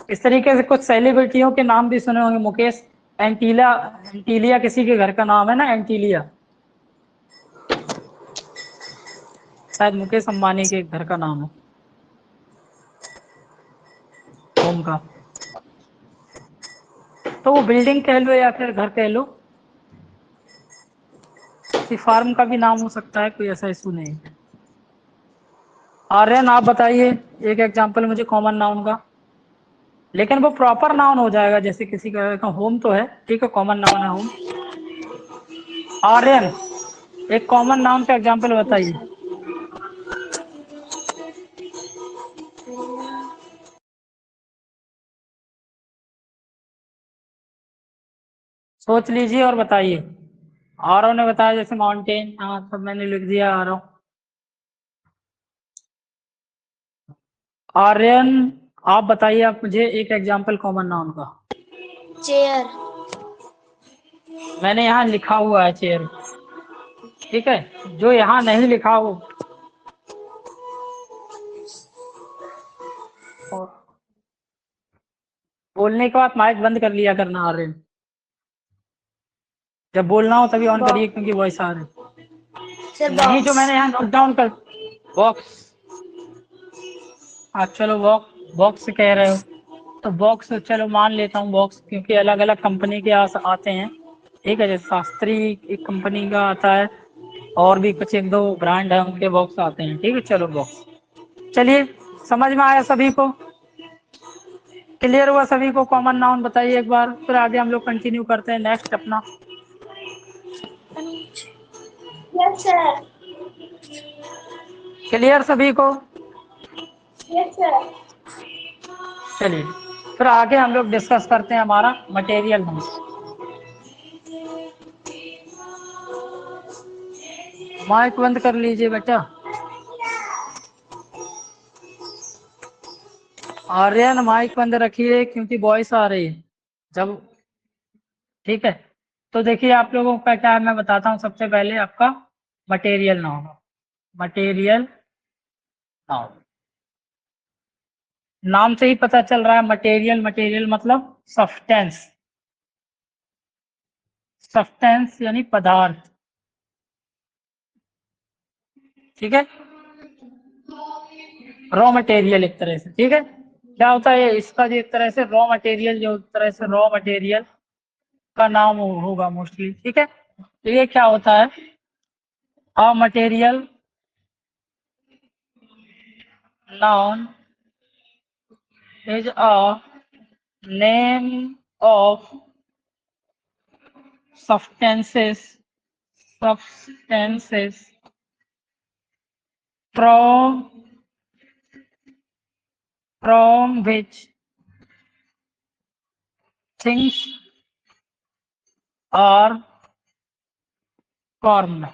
इस तरीके से कुछ सेलिब्रिटियों के नाम भी सुने होंगे, मुकेश एंटीला, एंटीलिया किसी के घर का नाम है ना, एंटीलिया, शायद मुकेश अंबानी के घर का नाम है होम का। तो वो बिल्डिंग कह लो या फिर घर कह लो, किसी फार्म का भी नाम हो सकता है, कोई ऐसा इशू नहीं है। आर्यन आप बताइए एक एग्जांपल मुझे कॉमन नाउन का, लेकिन वो प्रॉपर नाउन हो जाएगा, जैसे किसी का होम तो है, ठीक है, कॉमन नाउन है होम। आर्यन एक कॉमन नाउन का एग्जांपल बताइए। सोच लीजिए और बताइए। आरव ने बताया जैसे माउंटेन, हाँ सब मैंने लिख दिया आरव। आर्यन आप बताइए, आप मुझे एक एग्जांपल कॉमन नाउन का। चेयर। मैंने यहाँ लिखा हुआ है चेयर, ठीक है, जो यहाँ नहीं लिखा हो और बोलने के बाद माइक बंद कर लिया करना आर्यन, जब बोलना हो तभी ऑन करिए क्योंकि वॉइस आ रही है। सर, नहीं, जो बॉक्स। मैंने यहाँ नोट डाउन कर, बॉक्स, हाँ चलो बॉक्स कह रहे हो तो बॉक्स चलो मान लेता हूँ बॉक्स, क्योंकि अलग अलग कंपनी के आते हैं, ठीक है, जैसे शास्त्री एक कंपनी का आता है और भी कुछ एक दो ब्रांड है उनके बॉक्स आते हैं, ठीक है, चलो बॉक्स। चलिए, समझ में आया सभी को? क्लियर हुआ सभी को? कॉमन नाउन बताइए एक बार, फिर आगे हम लोग कंटिन्यू करते हैं नेक्स्ट अपना। Yes sir. क्लियर सभी को? Yes sir. चलिए, फिर आगे हम लोग डिस्कस करते हैं हमारा मटेरियल नाउन। माइक बंद कर लीजिए बेटा। आर्यन माइक बंद रखिए क्योंकि वॉइस आ रही है जब। ठीक है, तो देखिए आप लोगों का क्या है, मैं बताता हूँ। सबसे पहले आपका मटेरियल नाउन, मटेरियल नाउन नाम से ही पता चल रहा है। मटेरियल, मटेरियल मतलब सब्सटेंस, सब्सटेंस यानी पदार्थ। ठीक है, रॉ मटेरियल एक तरह से। ठीक है, क्या होता है इसका जो एक तरह से रॉ मटेरियल, जो एक तरह से रॉ मटेरियल का नाम होगा मोस्टली। ठीक है, तो ये क्या होता है, a material noun is a name of substances from which things are formed।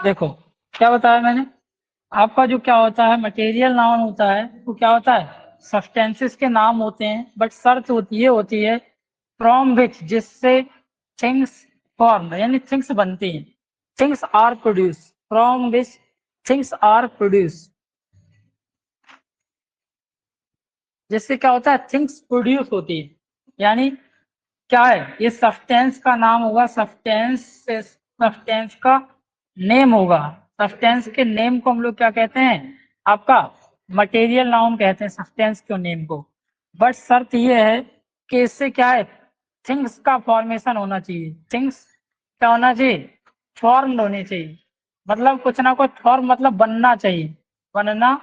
देखो क्या बताया मैंने आपका, जो क्या होता है मटेरियल नाउन होता है वो क्या होता है, सब्सटेंसेस के नाम होते हैं, बट शर्त होती है फ्रॉम विच, जिससे थिंग्स फॉर्म यानी थिंग्स बनती हैं, things are produce, from which things are produce, जिससे क्या होता है थिंग्स प्रोड्यूस होती है। यानी क्या है, ये सब्सटेंस का नाम होगा, सब्सटेंस का नेम होगा। सब्सटेंस के नेम को हम लोग क्या कहते हैं, आपका मटेरियल नाउन कहते हैं सब्सटेंस के नेम को। बट शर्त ये है कि इससे क्या है, थिंग्स का फॉर्मेशन होना चाहिए। थिंग्स क्या होना चाहिए, फॉर्म होने चाहिए, मतलब कुछ ना कुछ फॉर्म मतलब बनना चाहिए, बनना,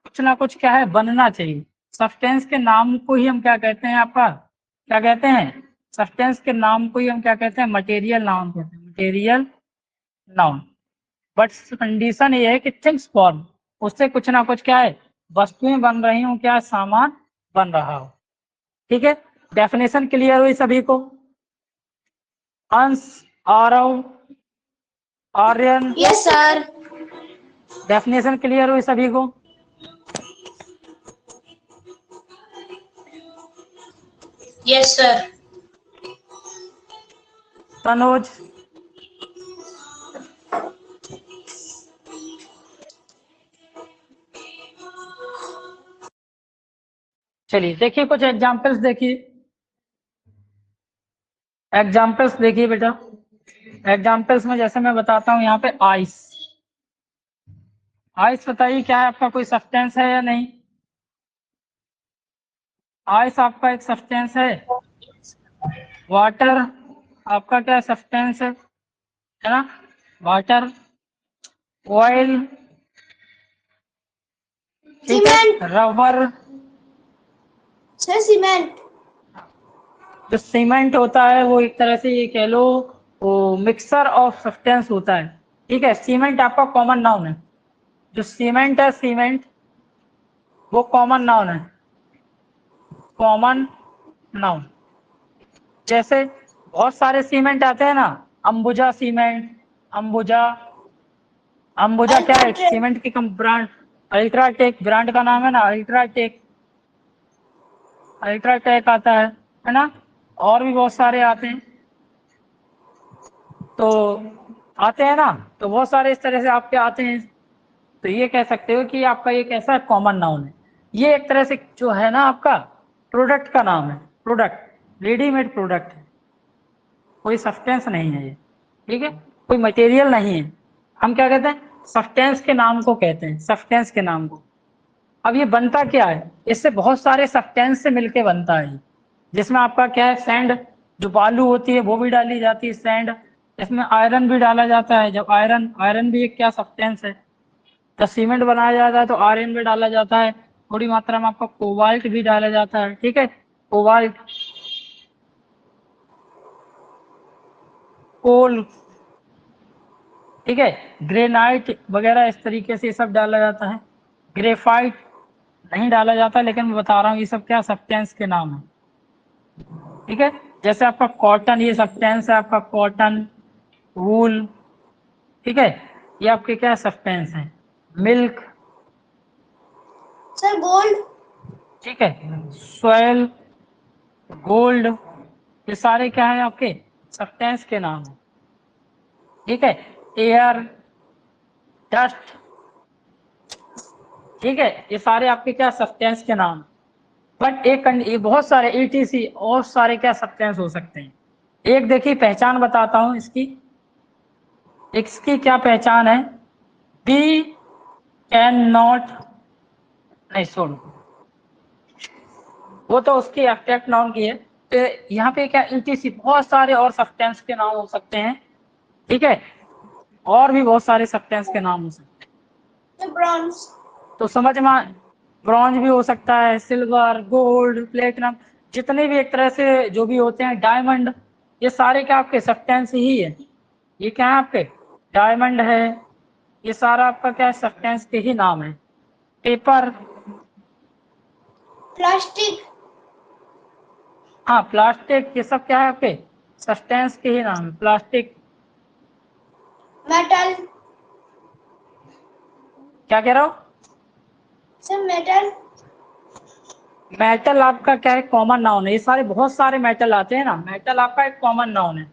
कुछ ना कुछ क्या है बनना चाहिए। सब्सटेंस के नाम को ही हम क्या कहते हैं, आपका क्या कहते हैं, सब्सटेंस के नाम को ही हम क्या कहते हैं, मटेरियल नाउन कहते हैं, मटेरियल नाउन। बट कंडीशन ये है कि थिंग्स फॉर्म, उससे कुछ ना कुछ क्या है, वस्तुएं बन रही हो, क्या सामान बन रहा हो। ठीक है, डेफिनेशन क्लियर हुई सभी को। Ansh, Aarav, Aryan, yes sir. Definition clear हुई सभी को। Yes sir. तनुज, चलिए देखिए कुछ एग्जाम्पल्स देखिए, एग्जाम्पल्स देखिए बेटा। एग्जाम्पल्स में जैसे मैं बताता हूँ यहाँ पे आइस, आइस बताइए क्या है आपका, कोई सब्सटेंस है या नहीं। आइस आपका एक सब्सटेंस है। वाटर आपका क्या सब्सटेंस है ना, वाटर। ऑयल, ठीक है। Cement rubber, sir, cement. जो सीमेंट होता है वो एक तरह से ये कह लो, वो मिक्सर ऑफ सब्सटेंस होता है। ठीक है, सीमेंट आपका कॉमन नाउन है। जो सीमेंट है, सीमेंट वो कॉमन नाउन है, कॉमन नाउन। जैसे बहुत सारे सीमेंट आते हैं ना, अंबुजा सीमेंट, अंबुजा, अंबुजा क्या है, अल्ट्राटेक। सीमेंट की कम ब्रांड। अल्ट्राटेक ब्रांड का नाम है ना, अल्ट्राटेक, अल्ट्राटेक आता है ना। और भी बहुत सारे आते हैं, तो आते हैं ना, तो बहुत सारे इस तरह से आपके आते हैं। तो ये कह सकते हो कि आपका ये कैसा कॉमन नाउन है। ये एक तरह से जो है ना आपका प्रोडक्ट का नाम है, प्रोडक्ट, रेडीमेड प्रोडक्ट है, कोई सब्सटेंस नहीं है ये। ठीक है, कोई मटेरियल नहीं है। हम क्या कहते हैं, सब्सटेंस के नाम को कहते हैं, सब्सटेंस के नाम को। अब ये बनता क्या है, इससे बहुत सारे सब्सटेंस से मिलके बनता है, जिसमें आपका क्या है, सैंड, जो बालू होती है वो भी डाली जाती है, सैंड। इसमें आयरन भी डाला जाता है, जब आयरन, आयरन भी एक क्या सब्सटेंस है। जब सीमेंट बनाया जाता है तो आयरन भी डाला जाता है, थोड़ी मात्रा में आपका कोबाल्ट भी डाला जाता है। ठीक है, कोबाल्ट, कोल, ठीक है, ग्रेनाइट वगैरह इस तरीके से सब डाला जाता है। ग्रेफाइट नहीं डाला जाता, लेकिन मैं बता रहा हूँ ये सब क्या सब्सटेंस के नाम है। ठीक है, जैसे आपका कॉटन, ये सब्सटेंस है आपका कॉटन। वूल, ठीक है, ये आपके क्या सब्सटेंस है। Milk, sir gold. ठीक है, सॉयल, गोल्ड, ये सारे क्या है आपके सब्सटेंस के नाम है, ठीक है। एयर, डस्ट, ठीक है, ये सारे आपके क्या सब्सटेंस के नाम। बट ये बहुत सारे ईटीसी और सारे क्या सब्सटेंस हो सकते हैं। एक देखिए पहचान बताता हूं इसकी, इसकी क्या पहचान है। बी कैन नॉट, नहीं छोड़ो, वो तो उसकी एब्स्ट्रैक्ट नाउन की है। तो यहाँ पे क्या ईटीसी बहुत सारे और सब्सटेंस के नाम हो सकते हैं, ठीक है, और भी बहुत सारे सब्सटेंस के नाम हो सकते हैं। ब्रॉन्ज। तो समझ में, ब्रॉन्ज भी हो सकता है, सिल्वर, गोल्ड, प्लेटिनम, जितने भी एक तरह से जो भी होते हैं, डायमंड, ये सारे क्या आपके सब्सटेंस ही है। ये क्या है आपके डायमंड है, ये सारा आपका क्या सब्सटेंस के ही नाम है। Paper, plastic. हाँ प्लास्टिक, ये सब क्या है आपके सब्सटेंस के ही नाम है। Plastic, metal. क्या कह रहा हो। Sir metal. मेटल आपका क्या है कॉमन नाउन है। ये सारे बहुत सारे मेटल आते हैं ना, मेटल आपका एक कॉमन नाउन है।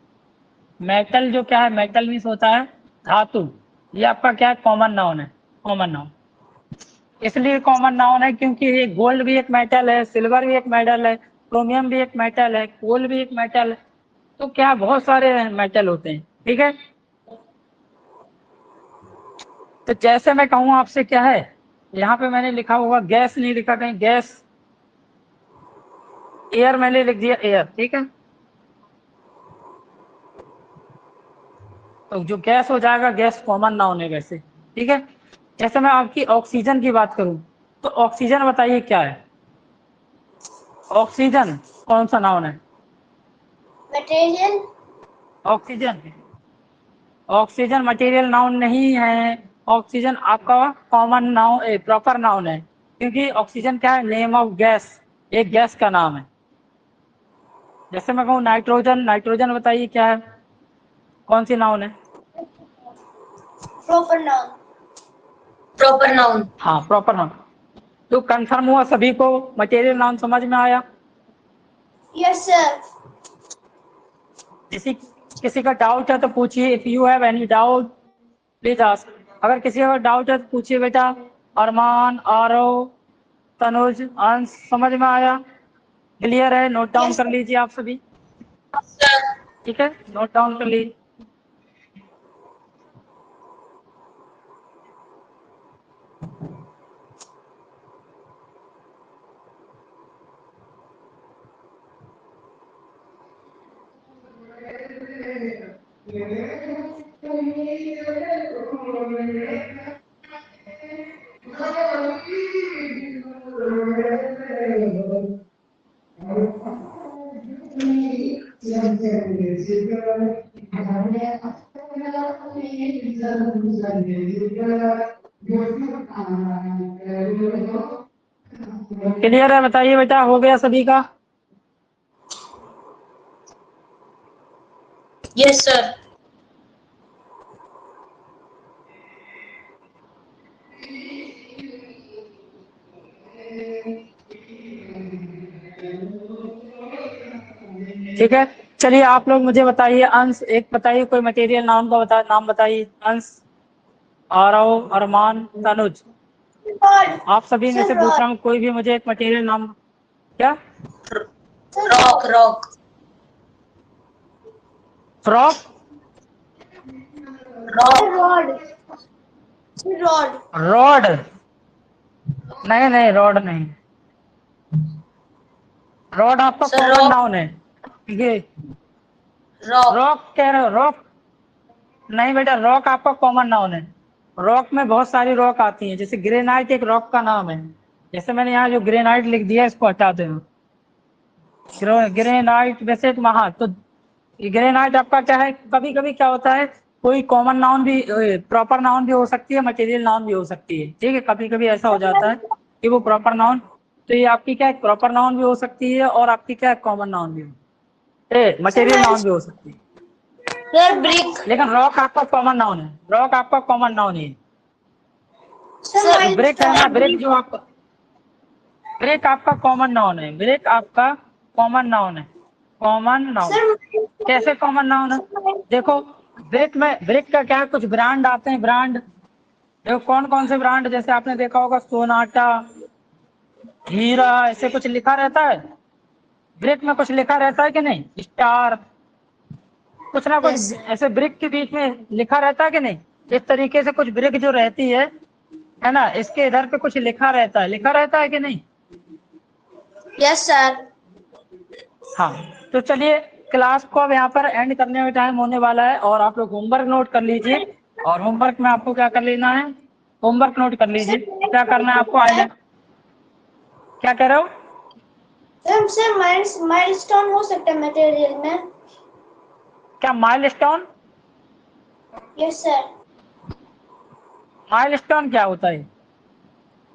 मेटल जो क्या है, मेटल मीन्स होता है धातु, ये आपका क्या है कॉमन नाउन है। कॉमन नाउन इसलिए कॉमन नाउन है क्योंकि ये गोल्ड भी एक मेटल है, सिल्वर भी एक मेटल है, क्रोमियम भी एक मेटल है, कोल भी एक मेटल है। तो क्या बहुत सारे मेटल होते हैं, ठीक है। तो जैसे मैं कहूँ आपसे क्या है, यहाँ पे मैंने लिखा होगा गैस, नहीं लिखा कहीं गैस, एयर मैंने लिख दिया एयर, ठीक है। तो जो गैस हो जाएगा, गैस कॉमन नाउन है वैसे, ठीक है। जैसे मैं आपकी ऑक्सीजन की बात करूं, तो ऑक्सीजन बताइए क्या है। ऑक्सीजन कौन सा नाउन है। Material. Oxygen, oxygen material noun नहीं है। ऑक्सीजन आपका कॉमन नाउन, प्रॉपर नाउन है, क्योंकि ऑक्सीजन क्या है नेम ऑफ गैस, एक गैस का नाम है। जैसे मैं कहूँ नाइट्रोजन, नाइट्रोजन बताइए क्या है, कौन सी नाउन है। Proper noun. Proper noun. हाँ प्रॉपर नाउन। तो कंफर्म हुआ सभी को, मटेरियल नाउन समझ में आया। Yes sir. किसी किसी का डाउट है तो पूछिए। If you have any doubt please ask. अगर किसी का डाउट है तो पूछिए बेटा। अरमान, आरव, तनुज, अंश, समझ में आया, क्लियर है, नोट डाउन यस कर लीजिए आप सभी, सर। ठीक है, नोट डाउन कर लीजिए। क्लियर है, बताइए बेटा, हो गया सभी का। Yes sir. ठीक है, चलिए आप लोग मुझे बताइए। अंश एक बताइए, कोई मटेरियल नाउन का नाम बताइए। अंश, आरव, अरमान, तनुज, रॉड। आप सभी में सर से पूछ रॉड। रहा हूँ, कोई भी मुझे एक मटेरियल नाम। क्या। Rock. Rock. Frock, rod. Rod. Rod, नहीं नहीं रॉड नहीं, रॉड आपका सर कॉमन रॉक। नाउन है। ये रॉक। रॉक कह रहे हो, रॉक नहीं बेटा, रॉक आपका कॉमन नाउन है। रॉक में बहुत सारी रॉक आती है, जैसे ग्रेनाइट एक रॉक का नाम है। जैसे मैंने यहाँ जो ग्रेनाइट लिख दिया, इसको हटा देना। ग्रेनाइट वैसे तो हाँ, तो ग्रेनाइट आपका क्या है, कभी कभी क्या होता है, कोई कॉमन नाउन भी, प्रॉपर नाउन भी हो सकती है, मटेरियल नाउन भी हो सकती है, ठीक है। कभी कभी ऐसा हो जाता है कि वो प्रॉपर नाउन, तो ये आपकी क्या है प्रॉपर नाउन भी हो सकती है, और आपकी क्या है कॉमन नाउन भी हो, सर मटेरियल मैं नाउन भी हो सकती है। Sir brick. लेकिन रॉक आपका कॉमन नाउन है, रॉक आपका कॉमन नाउन है। सर ब्रिक है ना, ब्रिक जो आपका, ब्रिक आपका कॉमन नाउन है, ब्रिक आपका कॉमन नाउन है, कॉमन नाउन। सर कैसे कॉमन नाउन है? देखो ब्रिक में, ब्रिक का क्या है, कुछ ब्रांड आते हैं, ब्रांड। देखो कौन कौन से ब्रांड, जैसे आपने देखा होगा सोनाटा, हीरा, ऐसे कुछ लिखा रहता है। ब्रिक में कुछ लिखा रहता है कि नहीं? स्टार, कुछ ना कुछ ऐसे ब्रिक के बीच में लिखा रहता है कि नहीं? इस तरीके से कुछ ब्रिक जो रहती है ना, इसके इधर पे कुछ लिखा रहता है, लिखा रहता है कि नहीं? Yes sir. हाँ, तो चलिए क्लास को अब यहाँ पर एंड करने में टाइम होने वाला है, और आप लोग होमवर्क नोट कर लीजिए। और होमवर्क में आपको क्या कर लेना है? होमवर्क नोट कर लीजिए। क्या करना है आपको? आइए, क्या कह रहे हो? सर माइलस्टोन हो सकता है मटेरियल में। क्या माइलस्टोन? Yes sir. माइलस्टोन क्या होता है?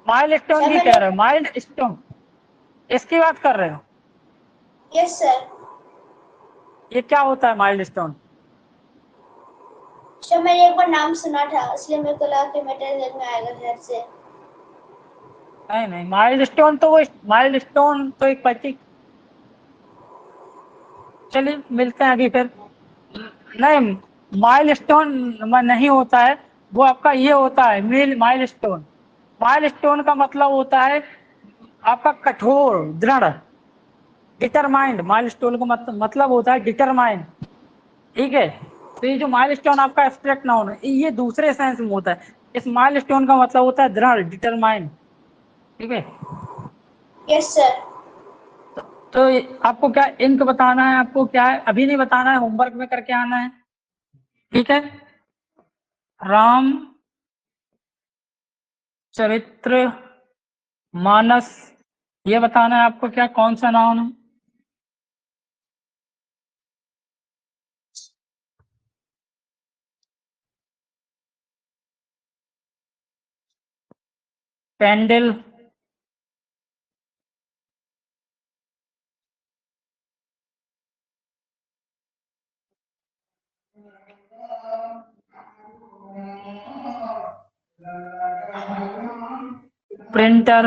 माइलस्टोन सर की कह मैंने, रहे हो? माइलस्टोन इसकी बात कर रहे हो? Yes sir. ये क्या होता है माइलस्टोन? सर मैंने एक बार नाम सुना था, इसलिए मेरे को लगा कि मटेरियल में आएगा घर से। नहीं नहीं, माइलस्टोन तो वो, माइलस्टोन तो एक पर्टिक, चलिए मिलते हैं अभी फिर। नहीं, माइलस्टोन नहीं होता है, वो आपका ये होता है मील माइलस्टोन। माइलस्टोन का मतलब होता है आपका कठोर, दृढ़, डिटरमाइंड। माइलस्टोन का मतलब होता है डिटरमाइंड, ठीक है। तो ये जो माइलस्टोन आपका एब्स्ट्रैक्ट नाउन है, ये दूसरे सेंस में होता है। इस माइलस्टोन का मतलब होता है दृढ़, डिटरमाइंड, ठीक है। Yes sir. तो आपको क्या इंक बताना है? आपको क्या है, अभी नहीं बताना है, होमवर्क में करके आना है, ठीक है। राम चरित्र मानस, ये बताना है आपको क्या, कौन सा नाउन है? कैंडल, प्रिंटर,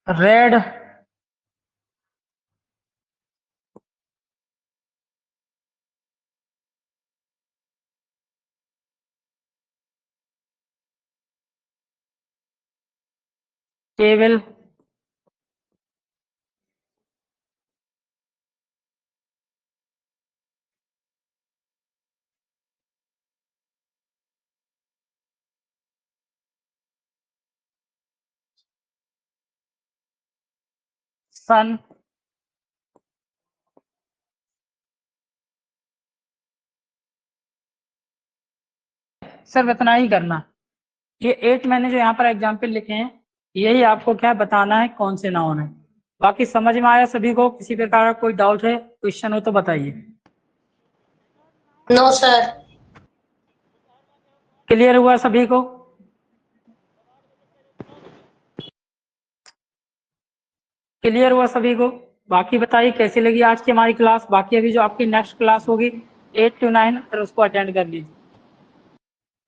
रेड, टेबल, सन। सिर्फ इतना ही करना। ये 8 मैंने जो यहाँ पर एग्जाम्पल लिखे हैं, यही आपको क्या बताना है, कौन से नाउन है। बाकी समझ में आया सभी को? किसी प्रकार का कोई डाउट है, क्वेश्चन हो तो बताइए। No sir. क्लियर हुआ सभी को? क्लियर हुआ सभी को? बाकी बताइए कैसी लगी आज की हमारी क्लास। बाकी अभी जो आपकी नेक्स्ट क्लास होगी 8 to 9, फिर उसको अटेंड कर लीजिए,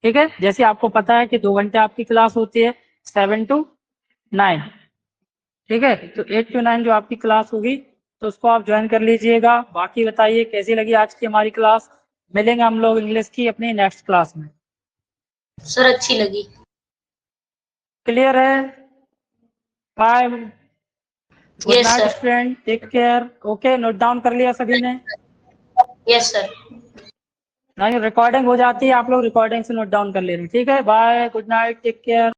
ठीक है। जैसे आपको पता है कि 2 घंटे आपकी क्लास होती है, 7 to 9, ठीक है। तो 8 to 9 जो आपकी क्लास होगी, तो उसको आप ज्वाइन कर लीजिएगा। बाकी बताइए कैसी लगी आज की हमारी क्लास। मिलेंगे हम लोग इंग्लिश की अपनी नेक्स्ट क्लास में। सर अच्छी लगी। क्लियर है? Bye, good yes night sir. Student, take care. Okay, note down कर लिया सभी ने? Yes sir. नहीं, रिकॉर्डिंग हो जाती है, आप लोग रिकॉर्डिंग से नोट डाउन कर ले रहे हैं, ठीक है। Bye, good night, take care.